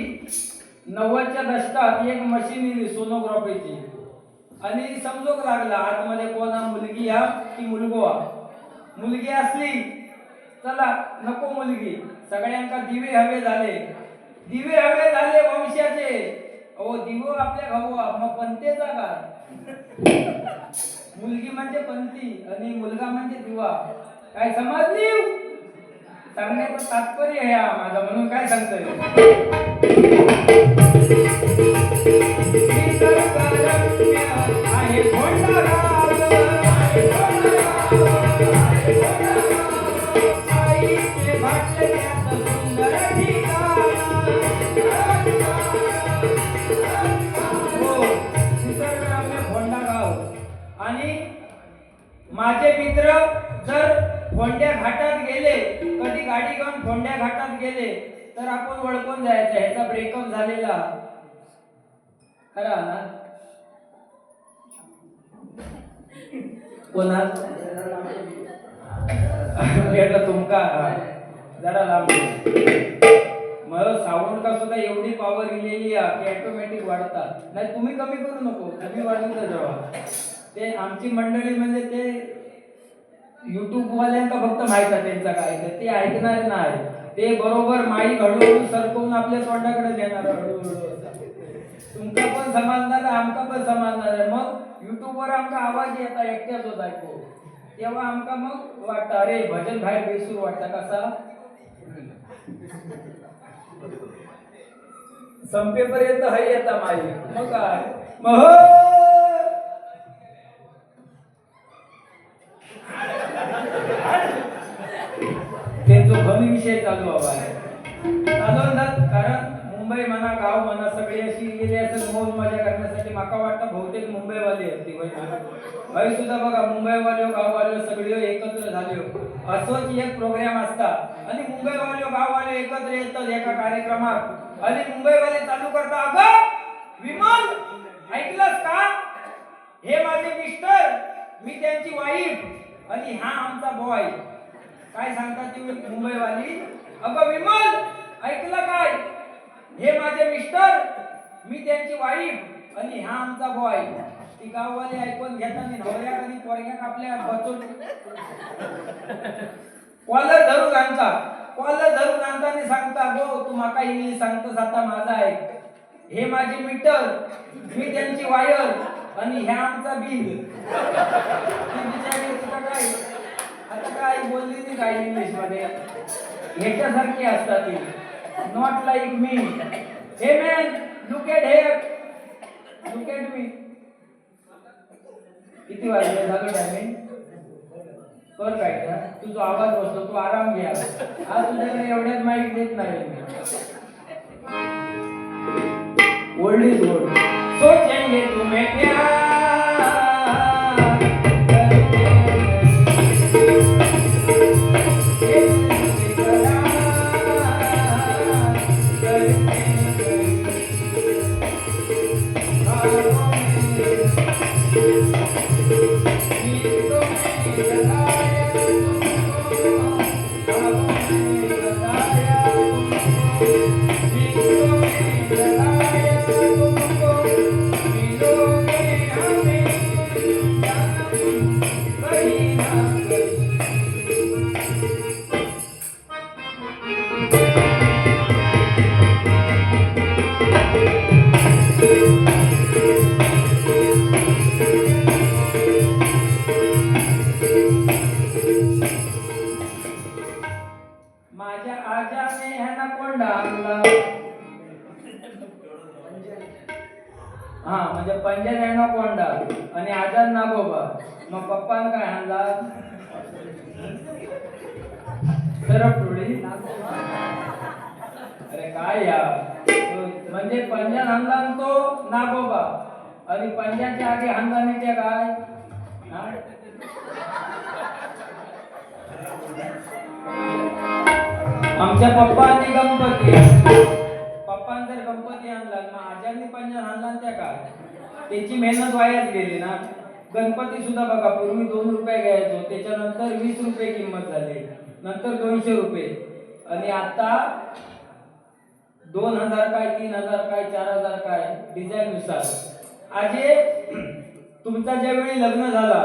90च्या दशकात एक मशीन इली सोनोग्राफीची, आणि समजूक लागला आतमध्ये कोणा मुलगी या की मुलगो. मुलगी असली चला नको मुलगी, सगळ्यांका दिवे हवे झाले, दिवे हवे झाले वंशाचे. अहो दिवो आपल्या घावा, मग पंतेचा काय? मुलगी म्हणजे पंती आणि मुलगा म्हणजे दिवा. काय समजली? सांगण्याचं तात्पर्य आहे माझं, म्हणून काय सांगतोय, आहे कोणता राग, आईचे भाटले सुंदर ठिकाण. फोंड्या घाटात गेले, कधी गाडी घेऊन फोंड्या घाटात गेले तर आपण ओळखून जायचं ह्याचा ब्रेकअप झालेला खरा ना. कोणा तुमका जरा लांब मग साऊंड का सुद्धा एवढी पॉवर दिलेली आहे की ऑटोमॅटिक वाढतात. नाही तुम्ही कमी करू नको, तुम्ही वाढून जावा. ते आमची मंडळी म्हणजे ते युट्यूब वाल्यांका फक्त माहित आहे त्यांचा काय ते ऐकणार नाही. ते बरोबर माईक हळूहळू सरकवून आपल्या तोंडाकडे देणार हळूहळू. तुमका पण समजणार आमका पण समजणार आहे. मग युट्यूबवर आमका आवाज येता एकट्याच होत ऐकू तेव्हा आमका मग वाटतं अरे भजन बाहेर बेसूर वाटतं कसा संपेपर्यंत हाय येता माई. मग काय मग ते जो घन विषय चालू हवा आहे कारण मुंबई म्हणा गाव म्हणा सगळी अशी गेली असेल मौज मजा करण्यासाठी. माका वाटतं बहुतेक मुंबईवाली असते भाई सुद्धा बघा मुंबईवाले गाववाले सगळे एकत्र झाले असोच एक प्रोग्राम असता आणि मुंबईवाले गाववाले एकत्र येतात एका कार्यक्रमात आणि मुंबईवाले चालू करता अगं विमल ऐकलंस का हे माझे मिस्टर मी त्यांची वाईफ आणि हा आमचा बॉय. काय सांगतात ती मुंबईवाली अगं विमल ऐकलं काय हे माझे मिस्टर मी त्यांची वाईफ आणि हा आमचा बॉय. ती गाववाले ऐकून घेतात नवऱ्या कधी पोरग्याक आपल्या बचून कॉलर धरून आणताना सांगता गो तू माका इंग्लिश सांगतोस आता माझा ऐक. हे माझे मीटर मी त्यांची वायर आणि ह्या आमचा बिल. काय आता काय बोलली ती काय इंग्लिश मध्ये ह्याच्यासारखी असतात ती. नॉट लाईक मी. हे man look at here look at me. किती वाजले झालं टायमिंग कर काय का तुझा आवाज बसतो तू आराम घ्या. आज तुझ्याकडे एवढ्याच माईक देत नाही. Old is gold. सोचेंगे तुम्हें प्यार हा म्हणजे पंजाब कोंडा आणि आजाद नागोबा. मग पप्पान काय आणला सरप थोडी. अरे काय या म्हणजे पंजाब आणला तो नागोबा आणि पंजाबच्या आधी आणला नाही त्या काय आमच्या पप्पांनी गणपती. पप्पान जर गणपती आणला मग आजांनी पंजाब आणला त्या काय त्याची मेहनत वायाच गेली ना. गणपती सुद्धा बघा पूर्वी 2 रुपये घ्यायचो त्याच्यानंतर 20 रुपये किंमत झाली नंतर 200 रुपये आणि आता 2000 काय 3000 काय 4000 काय डिझाईन नुसार. आजे तुमचा ज्यावेळी लग्न झाला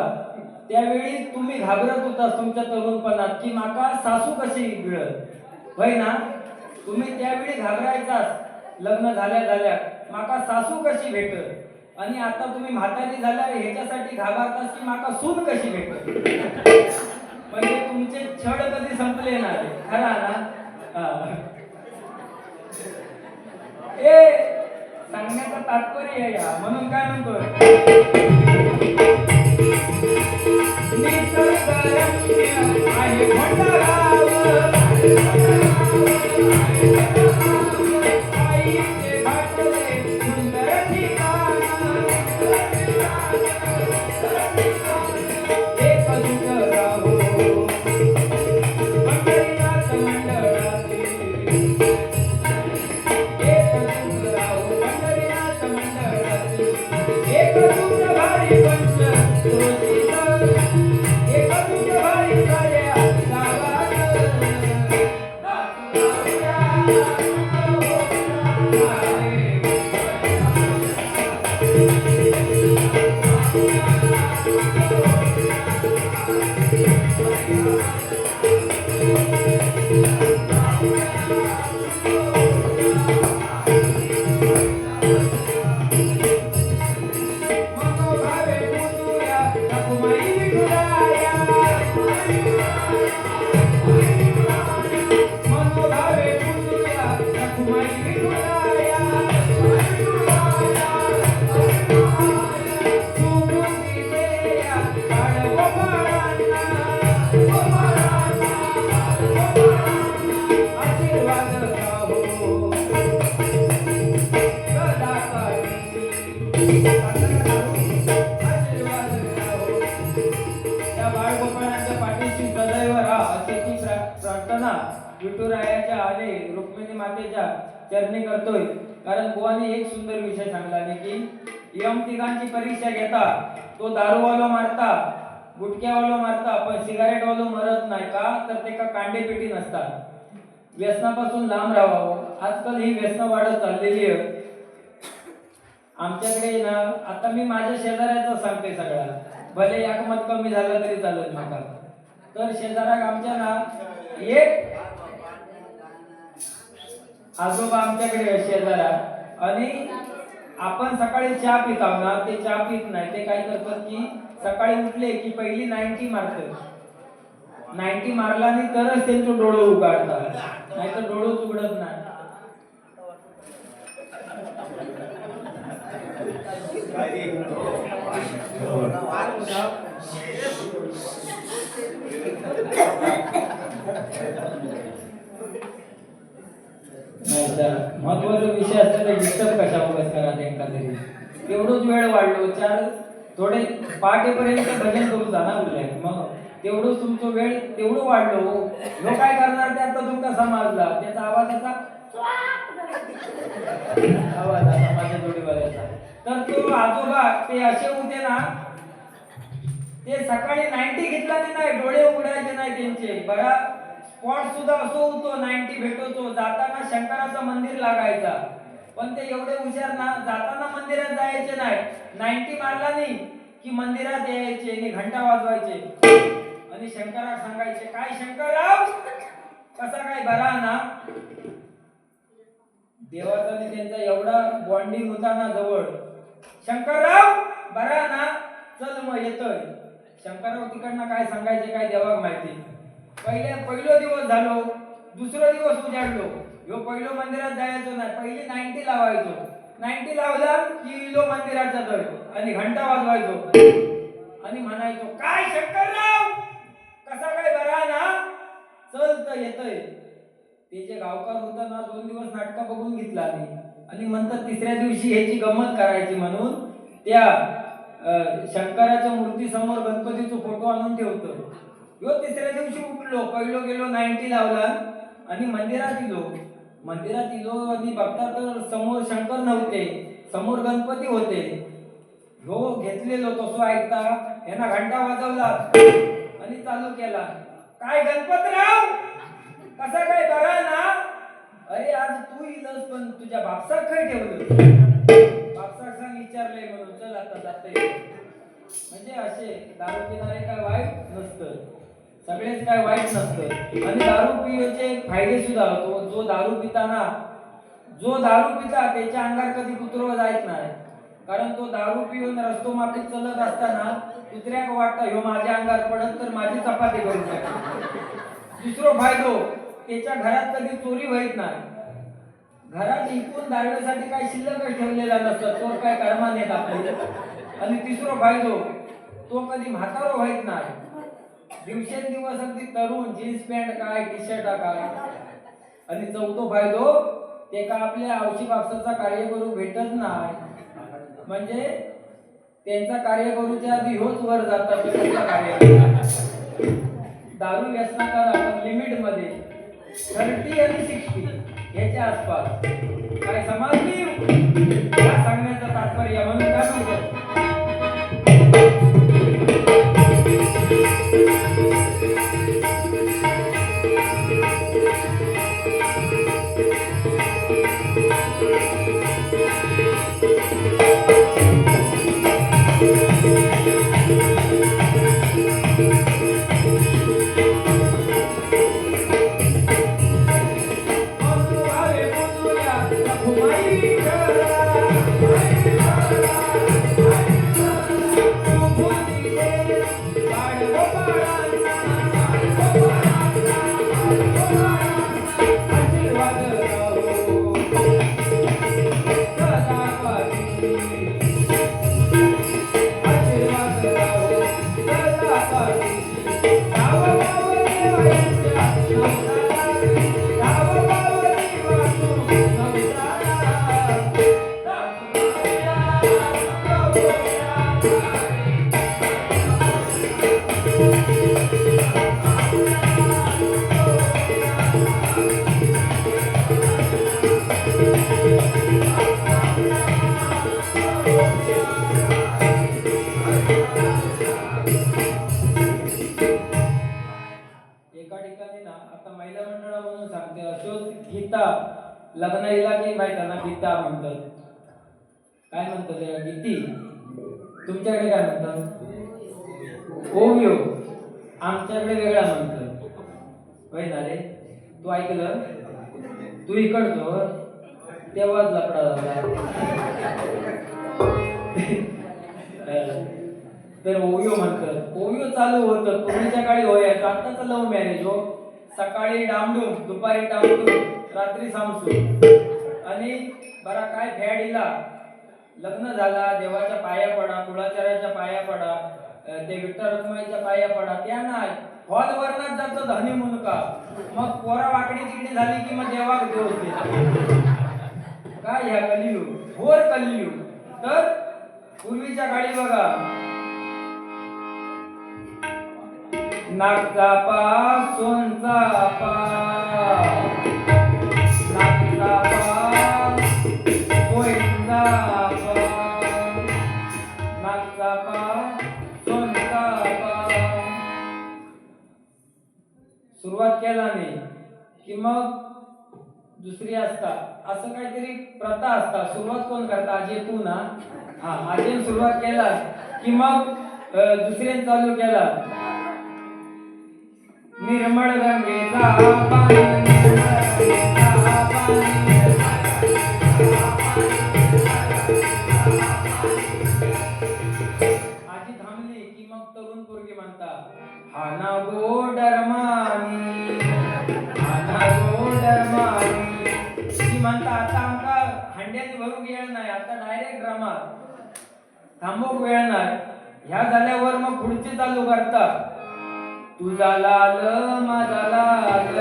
त्यावेळी तुम्ही घाबरत होता तुमच्या तरुणपणात की माका सासू कशी मिळत होय ना. तुम्ही त्यावेळी घाबरायचाच लग्न झाल्या माका सासू कशी भेटत. आणि आता तुम्ही म्हातारी झाल्यावर ह्याच्यासाठी घाबरतास की माका सून कशी भेटत. म्हणजे तुमचे छळ कधी संपले नाही खरा ना. ए सांगण्याचं तात्पर्य आहे या म्हणून काय म्हणतोय आहे विठुरायाच्या आणि रुक्मिणी मातेच्या चरणी करतोय. कारण बुवाने एक सुंदर विषय सांगला की यम तिघांची परीक्षा घेता, तो दारूवालो मारता, गुटख्यावालो मारता, पण सिगारेटवालो मरत नाही. का तर ते का कांडेपेटी नसतात. व्यसनापासून लांब राहावं. आजकाल ही व्यसन वाढत चाललेली आहे. आमच्याकडे ना आता मी माझ्या शेजाऱ्याचं सांगते सगळ्या, भले एकमत कमी झालं तरी चालत नका. तर शेजाराक आमच्या ना एक आजोबा आमच्याकडे शेजारा, आणि आपण सकाळी चहा पिताव ना, ते चहा पित नाही. ते काय करतात की सकाळी उठले की पहिली 90 मारतात. 90 मारला नाही तरच त्यांचं डोळं उघडतात, नाही तर डोळंच उघडत नाही. महत्वाचा विषय असता तर डिस्टर्ब कशा उगाच करा त्यांना तरी. तेवढंच वेळ वाढलो, चार थोडे पहाटेपर्यंत भजन करू जाणार उरले, मग तेवढंच तुमचं वेळ तेवढं वाढलो. लो काय करणार ते आता तुमका समजला. त्याचा आवाजाचा आवाज आता माझ्या जोडी बघायचा. तर तो आजोबा ते असे होते ना, ते सकाळी 90 घेतला नाही, डोळे उघडायचे नाही त्यांचे. बरा स्पॉट सुद्धा असो होतो, 90 भेटवतो. जाताना शंकराचं मंदिर लागायचा, पण ते एवढे हुशार ना, जाताना मंदिरात जायचे नाही. 90 मारला नाही की मंदिरात यायचे आणि घंटा वाजवायचे आणि शंकराला सांगायचे, काय शंकरराव कसा काय बरा ना. देवाचा आणि त्यांचा एवढा बॉन्डिंग होता ना जवळ. शंकरराव बरा ना, चल मग येतोय. शंकरराव तिकडनं काय सांगायचे काय देवाक माहिती. पहिलो दिवस झालो, दुसरा दिवस उजाडलो. ह्यो पहिलो मंदिरात जायचो नाही, पहिली 90 लावायचो. 90 लावला की लो मंदिराचा तर आणि घंटा वाजवायचो आणि म्हणायचो, काय शंकरराव कसा काय बरा ना, चल तर येतोय. ते जे गावकार होता ना, 2 दिवस नाटका बघून घेतला आणि म्हणतात तिसऱ्या दिवशी ह्याची गंमत करायची म्हणून त्या शंकराच्या मूर्ती समोर गणपतीचा फोटो आणून ठेवतो. ह्यो तिसऱ्या दिवशी उठलो, पहिलो गेलो 90 लावला आणि मंदिरात इलो आणि बघता तर समोर शंकर नव्हते, समोर गणपती होते. ह्यो घेतलेलो तसो ऐकता यांना घंटा वाजवला आणि चालू केला, काय गणपतराव कसा काय बरा ना. अरे आज तू इलस, पण तुझ्या बापसाक काय ठेवलं. बापसाक सांग विचारलंय म्हणून चल आता जाते. म्हणजे असे दारू पिणारे काय वाईट नसतं, सगळेच काय वाईट नसतं. आणि दारू पिण्याचे फायदे सुद्धा होतो. जो दारू पिता त्याच्या अंगार कधी कुत्रव जायच नाही. कारण तो दारू पिऊन रस्तो माफी चलत असताना कुत्र्याक वाटतं ह्यो माझ्या अंगार पडत तर माझी चपाती करू शकतो. दुसरा फायदो, त्याच्या घरात कधी चोरी होत नाही. घरात इकून दारूसाठी काही शिल्लक ठेवलेला नसतं, चोर काय कर्मा नेत आपले. आणि तिसरा फायदो, तो कधी म्हातारो होत नाही. दिवसेंदिवस अगदी तरुण, जीन्स पॅन्ट काय टी शर्ट काय. आणि चौथो फायदो, ते का आपल्या औषधी बापसाचा कार्य करू भेटत नाही. म्हणजे त्यांचा कार्य करूच्या आधी ह्योच वर जातात कार्य. दारू व्यसनाकार आपण लिमिट मध्ये 30 आणि 60 याच्या आसपास. काय समजली सांगण्याचं तात्पर्य म्हणून काय म्हणतो. लग्न हिला की नाही त्यांना गीता म्हणतात. काय म्हणतात त्याला? गीती. तुमच्याकडे काय म्हणतात? ओवियो. आमच्याकडे वेगळा म्हणतात. होय ना रे? तू ऐकलं? तू इकडतो तेव्हाच लपडा झाला. तर ओवियो म्हणतात. ओवियो चालू होतं पूर्वीच्या काळी होयाचं. आताच लव्ह मॅरेज हो. सकाळी डामडूम, दुपारी डामडूम, रात्री सामसूम. आणि बरा काय फॅडीला लग्न झाला, देवाच्या पाया पडा, कुळाचार्याच्या पाया पडा, ते विठ्ठल रखुमाईच्या पाया पडा. त्या नाही हॉल वरनाच जातो धनी म्हणून का. मग पोरा वाकडी तिकडी झाली की मग देवा होते. काय ह्या कलियुग, घोर कलियुग. तर पूर्वीच्या काळी बघा, नागचापा सोनचापा, नागचापा सोनचापा, नागचापा सोनचापा. सुरुवात केला नाही की मग दुसरी असतात असं काहीतरी प्रथा असतात. सुरुवात कोण करता? आजी तू ना. हा, आजी सुरुवात केला की मग दुसऱ्याने चालू केला. निर्मळ गंगेचा पाणी, आजी थांबली की मग तरुण पोरगी म्हणतात, हा ना गोडरमानी, हा ना गोडरमानी. ती म्हणता आता आमका हंड्याने भरून वेळ नाही, आता डायरेक्ट ड्रामा थांबवूक वेळ नाही. ह्या झाल्यावर मग पुढची चालू करतात. तुझा लाल माझा लाल,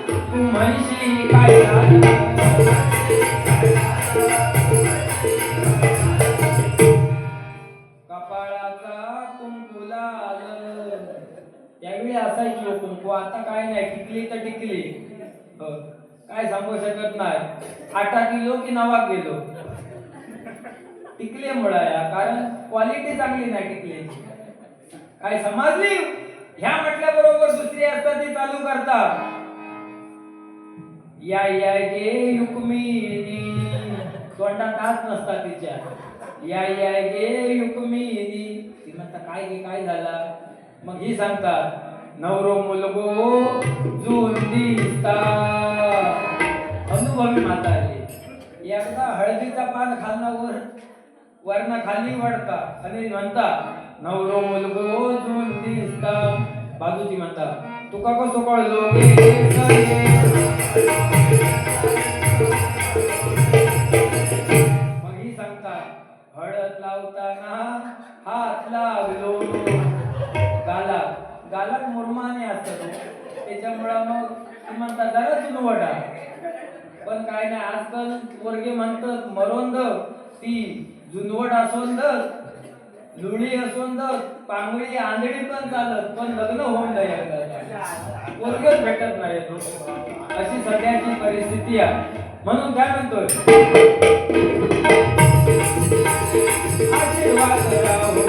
तू म्हणशी काय झालं, कपाळाचा कुंकू लाल. त्यावेळी असायची हो कुंकू, आता काय नाही. टिकली तर टिकली, काय सांगू शकत नाही. 8 किलो की 9 किलो टिकले मुळाया, कारण क्वालिटी चांगली नाही टिकल्याची. काय समजली? ह्या म्हटल्याबरोबर दुसरी असतात ती चालू करतात. या या गे युक्मिनी, तोंडात हात नसता तिच्या. या या गे युक्मिनी. ती म्हणता काय गे काय झाला? मग ही सांगतात नवरो मुलगो जून दिसता. अनुभवी म्हातारी. एकदा हळदीचा पान खालनावर वरना खाली वडता आणि म्हणता नवरो मुलगो जून दिसता. बाजूची म्हणता तुका कसो कळलो मग ही सांगता हळद लावताना हात लागलो. गालात मुरमाने असतात त्याच्यामुळं मग ती म्हणता जरा चुनवटा. पण काय नाही, आजकाल पोरगे म्हणतात मरोंद ती जुनवट असोंद, लुळी असोंद, पांगळी आंधळी पण चालत, पण लग्न होऊन नाही पोरगेच भेटत नाही. अशी सध्याची परिस्थिती आहे. म्हणून काय म्हणतोय आशीर्वाद राहो.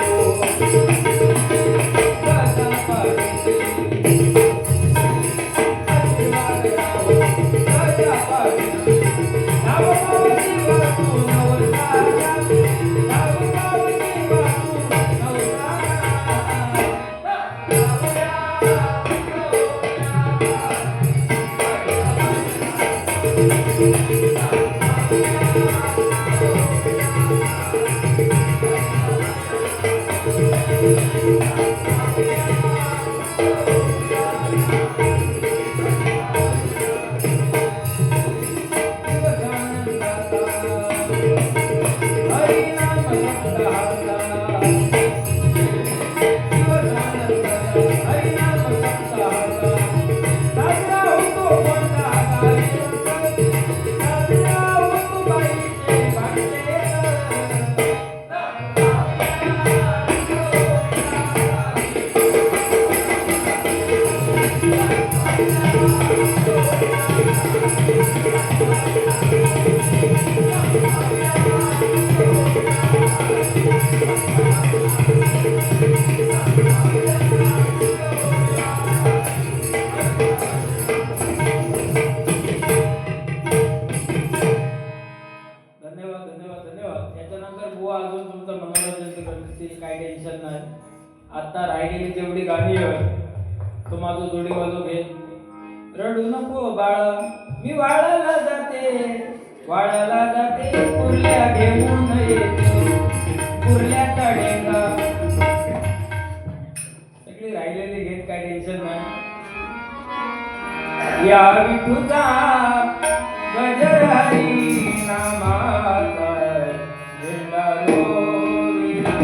काय टेन्शन नाही. आता राहिलेली जेवढी गाणी आहेत तो माझं जोडी वाजव घे. रडू नको बाळा मी वाळाला जाते कुर्ल्या घेऊन येते कुर्ल्याचा डेंगा. सगळी राहिलेली घेत काय टेन्शन नाही. या विठूचा गजर हरी नामाचा झेंडा रोविला.